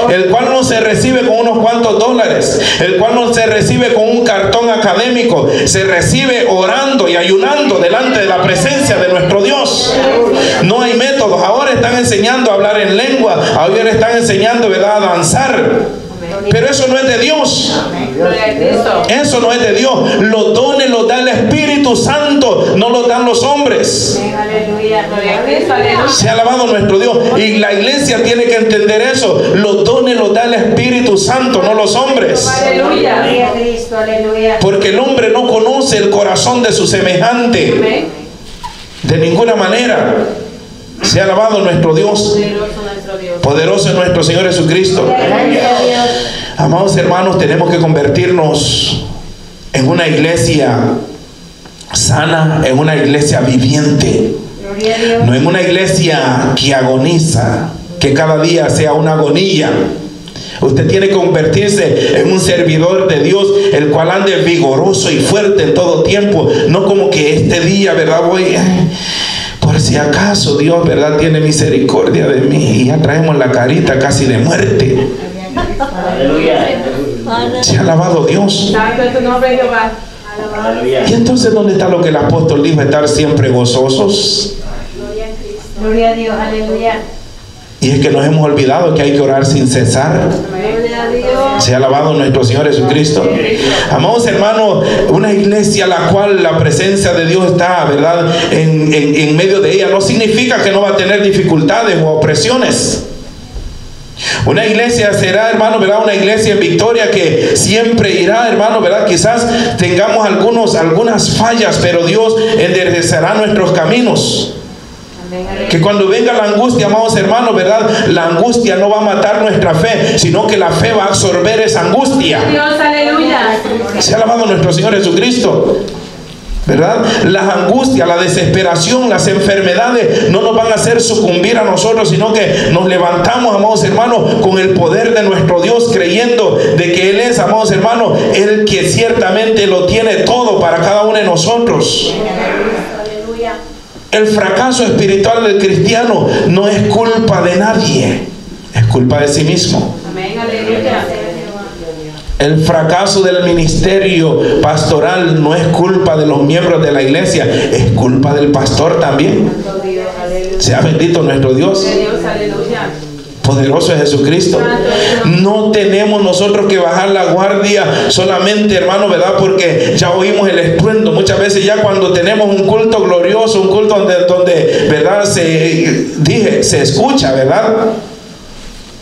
el cual no se recibe con unos cuantos dólares, el cual no se recibe con un cartón académico, se recibe orando y ayunando delante de la presencia de nuestro Dios. No hay métodos. Ahora están enseñando a hablar en lengua, ahora están enseñando, ¿verdad?, a danzar. Pero eso no es de Dios. Eso no es de Dios. Los dones los da el Espíritu Santo, no los dan los hombres. Sea alabado nuestro Dios. Y la iglesia tiene que entender eso. Los dones los da el Espíritu Santo, no los hombres. Porque el hombre no conoce el corazón de su semejante de ninguna manera. Sea alabado nuestro Dios. Poderoso es nuestro Señor Jesucristo. Amados hermanos, tenemos que convertirnos en una iglesia sana, en una iglesia viviente, no en una iglesia que agoniza, que cada día sea una agonía. Usted tiene que convertirse en un servidor de Dios, el cual ande vigoroso y fuerte en todo tiempo, no como que este día, ¿verdad?, voy... por si acaso Dios, ¿verdad?, tiene misericordia de mí, y ya traemos la carita casi de muerte. Se ha alabado Dios. Santo es tu nombre, Jehová. Y entonces, ¿dónde está lo que el apóstol dijo? Estar siempre gozosos. Gloria a Dios, aleluya. Y es que nos hemos olvidado que hay que orar sin cesar. Se ha alabado nuestro Señor Jesucristo. Amados hermanos, una iglesia a la cual la presencia de Dios está, ¿verdad?, en medio de ella, no significa que no va a tener dificultades o opresiones. Una iglesia será, hermano, ¿verdad?, una iglesia en victoria que siempre irá, hermano, ¿verdad? Quizás tengamos algunas fallas, pero Dios enderezará nuestros caminos. Que cuando venga la angustia, amados hermanos, ¿verdad?, la angustia no va a matar nuestra fe, sino que la fe va a absorber esa angustia. Dios, aleluya. Se ha alabado nuestro Señor Jesucristo. ¿verdad? Las angustias, la desesperación, las enfermedades no nos van a hacer sucumbir a nosotros, sino que nos levantamos, amados hermanos, con el poder de nuestro Dios, creyendo de que Él es, amados hermanos, el que ciertamente lo tiene todo para cada uno de nosotros. Aleluya. El fracaso espiritual del cristiano no es culpa de nadie, es culpa de sí mismo. Amén, aleluya. El fracaso del ministerio pastoral no es culpa de los miembros de la iglesia, es culpa del pastor también. Santo Dios, aleluya. Sea bendito nuestro Dios. De Dios, aleluya. Poderoso es Jesucristo. No tenemos nosotros que bajar la guardia solamente, hermano, ¿verdad? Porque ya oímos el estruendo. Muchas veces ya cuando tenemos un culto glorioso, un culto donde ¿verdad? Se escucha, ¿verdad?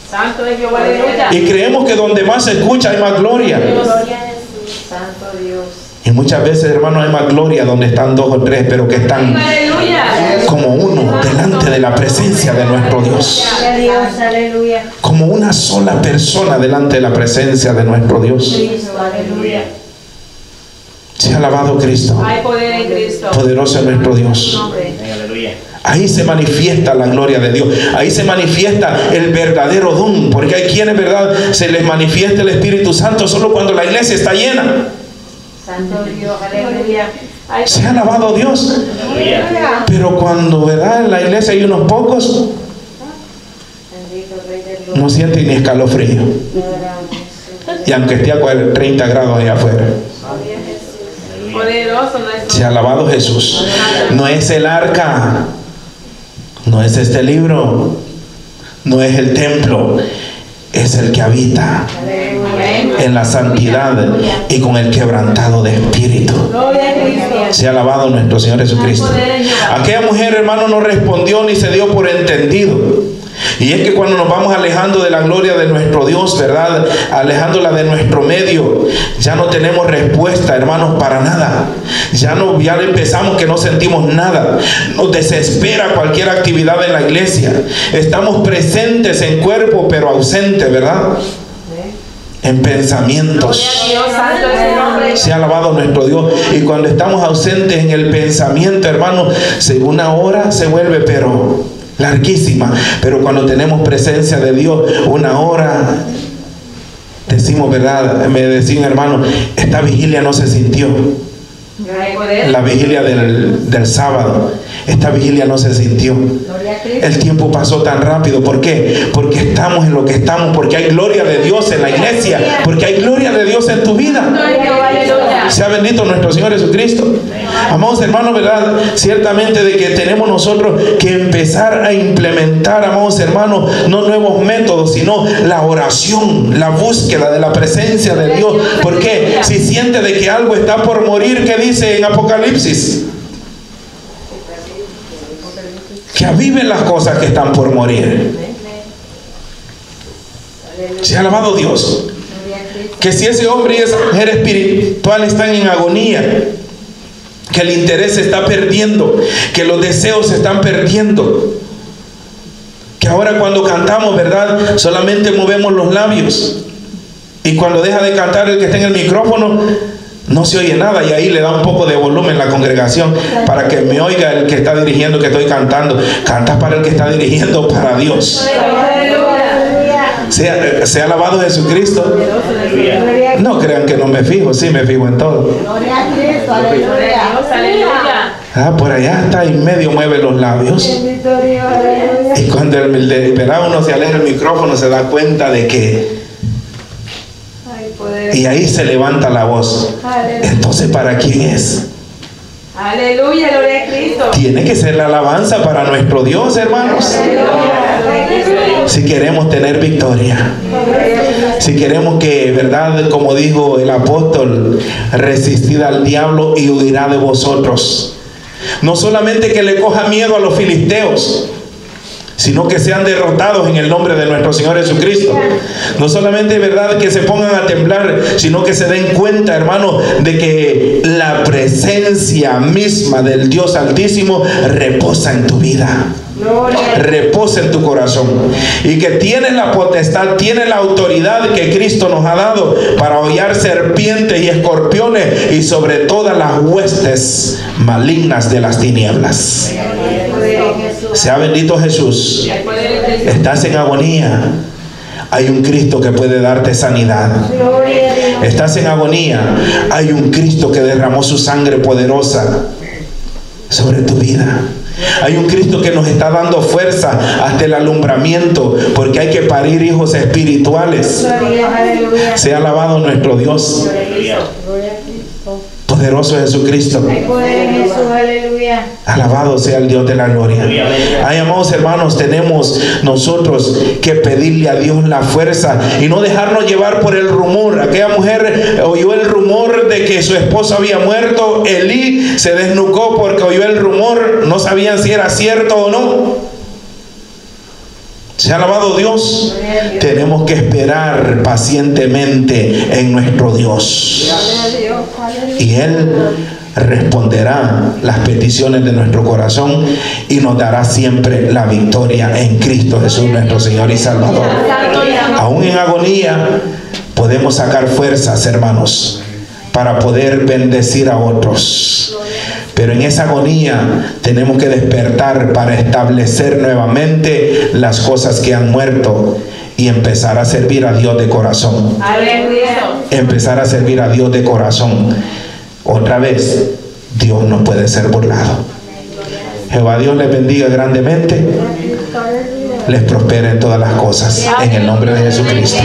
Santo es Jehová, aleluya. Y creemos que donde más se escucha hay más gloria. Gloria a Jesús. Santo Dios. Y muchas veces, hermano, hay más gloria donde están dos o tres, pero que están Aleluya. como uno delante de la presencia de nuestro Dios. Gloria a Dios. Aleluya. Como una sola persona delante de la presencia de nuestro Dios. Cristo. Aleluya. Se ha alabado Cristo. Hay poder en Cristo. Poderoso es nuestro Dios. Nombre. Aleluya. Ahí se manifiesta la gloria de Dios. Ahí se manifiesta el verdadero don. Porque hay quienes, ¿verdad? Se les manifiesta el Espíritu Santo solo cuando la iglesia está llena. Santo Dios. Aleluya. Se ha alabado Dios. Aleluya. Pero cuando, ¿verdad? En la iglesia hay unos pocos, Bendito Rey del Gloria. no sienten ni escalofrío. Y aunque esté a 30 grados allá afuera. Poderoso nuestro. Se ha alabado Jesús. No es el arca, no es este libro, no es el templo, es el que habita en la santidad y con el quebrantado de espíritu. Gloria a Cristo. Se ha alabado nuestro Señor Jesucristo. Aquella mujer, hermano, no respondió ni se dio por entendido. Y es que cuando nos vamos alejando de la gloria de nuestro Dios, ¿verdad? Alejándola de nuestro medio, ya no tenemos respuesta, hermanos, para nada. Ya empezamos que no sentimos nada. Nos desespera cualquier actividad en la iglesia. Estamos presentes en cuerpo, pero ausentes, ¿verdad? En pensamientos. Dios santo es el nombre. Se ha alabado nuestro Dios. Y cuando estamos ausentes en el pensamiento, hermano, una hora se vuelve pero larguísima. Pero cuando tenemos presencia de Dios, una hora, decimos, ¿verdad? Me decían, hermano, esta vigilia no se sintió. Hay poder. La vigilia del sábado, esta vigilia no se sintió. Gloria a Cristo. El tiempo pasó tan rápido. ¿Por qué? Porque estamos en lo que estamos, porque hay gloria de Dios en la iglesia, porque hay gloria de Dios en tu vida. Aleluya. Sea bendito nuestro Señor Jesucristo. Amados hermanos, ¿verdad? Ciertamente de que tenemos nosotros que empezar a implementar, amados hermanos, no nuevos métodos, sino la oración, la búsqueda de la presencia de Dios. Porque si siente de que algo está por morir, ¿qué dice en Apocalipsis? Que aviven las cosas que están por morir. Se ha alabado Dios. Que si ese hombre y esa mujer espiritual están en agonía, que el interés se está perdiendo, que los deseos se están perdiendo, que ahora cuando cantamos, ¿verdad? Solamente movemos los labios, y cuando deja de cantar el que está en el micrófono, no se oye nada, y ahí le da un poco de volumen la congregación para que me oiga el que está dirigiendo que estoy cantando. Cantas para el que está dirigiendo, para Dios. Sea alabado Jesucristo. No crean que no me fijo, sí me fijo en todo. Gloria a Cristo. Aleluya. Aleluya. Ah, por allá está y medio mueve los labios. Bendito Dios. Aleluya. Y cuando uno se aleja el micrófono, se da cuenta de que, Hay poder. y ahí se levanta la voz. Aleluya. Entonces, ¿para quién es? Aleluya, gloria a Cristo. Tiene que ser la alabanza para nuestro Dios, hermanos. Si queremos tener victoria, si queremos que, verdad, como dijo el apóstol, resistid al diablo y huirá de vosotros. No solamente que le coja miedo a los filisteos, sino que sean derrotados en el nombre de nuestro Señor Jesucristo. No solamente, verdad, que se pongan a temblar, sino que se den cuenta, hermano, de que la presencia misma del Dios Altísimo reposa en tu vida. reposa en tu corazón, y que tienes la potestad, tienes la autoridad que Cristo nos ha dado para hollar serpientes y escorpiones y sobre todas las huestes malignas de las tinieblas. Sea bendito Jesús. Estás en agonía, hay un Cristo que puede darte sanidad. Estás en agonía, hay un Cristo que derramó su sangre poderosa sobre tu vida. Hay un Cristo que nos está dando fuerza hasta el alumbramiento, porque hay que parir hijos espirituales. Sea alabado nuestro Dios. Poderoso Jesucristo. Alabado sea el Dios de la gloria. Ay, amados hermanos, tenemos nosotros que pedirle a Dios la fuerza y no dejarnos llevar por el rumor. Aquella mujer oyó el rumor de que su esposo había muerto. Elí se desnucó porque oyó el rumor. No sabían si era cierto o no. Se ha alabado Dios. Tenemos que esperar pacientemente en nuestro Dios, y Él responderá las peticiones de nuestro corazón y nos dará siempre la victoria en Cristo Jesús, nuestro Señor y Salvador. Aún en agonía podemos sacar fuerzas, hermanos, para poder bendecir a otros. Pero en esa agonía tenemos que despertar para establecer nuevamente las cosas que han muerto y empezar a servir a Dios de corazón. Empezar a servir a Dios de corazón. Otra vez, Dios no puede ser burlado. Jehová Dios les bendiga grandemente. Les prospere en todas las cosas. En el nombre de Jesucristo.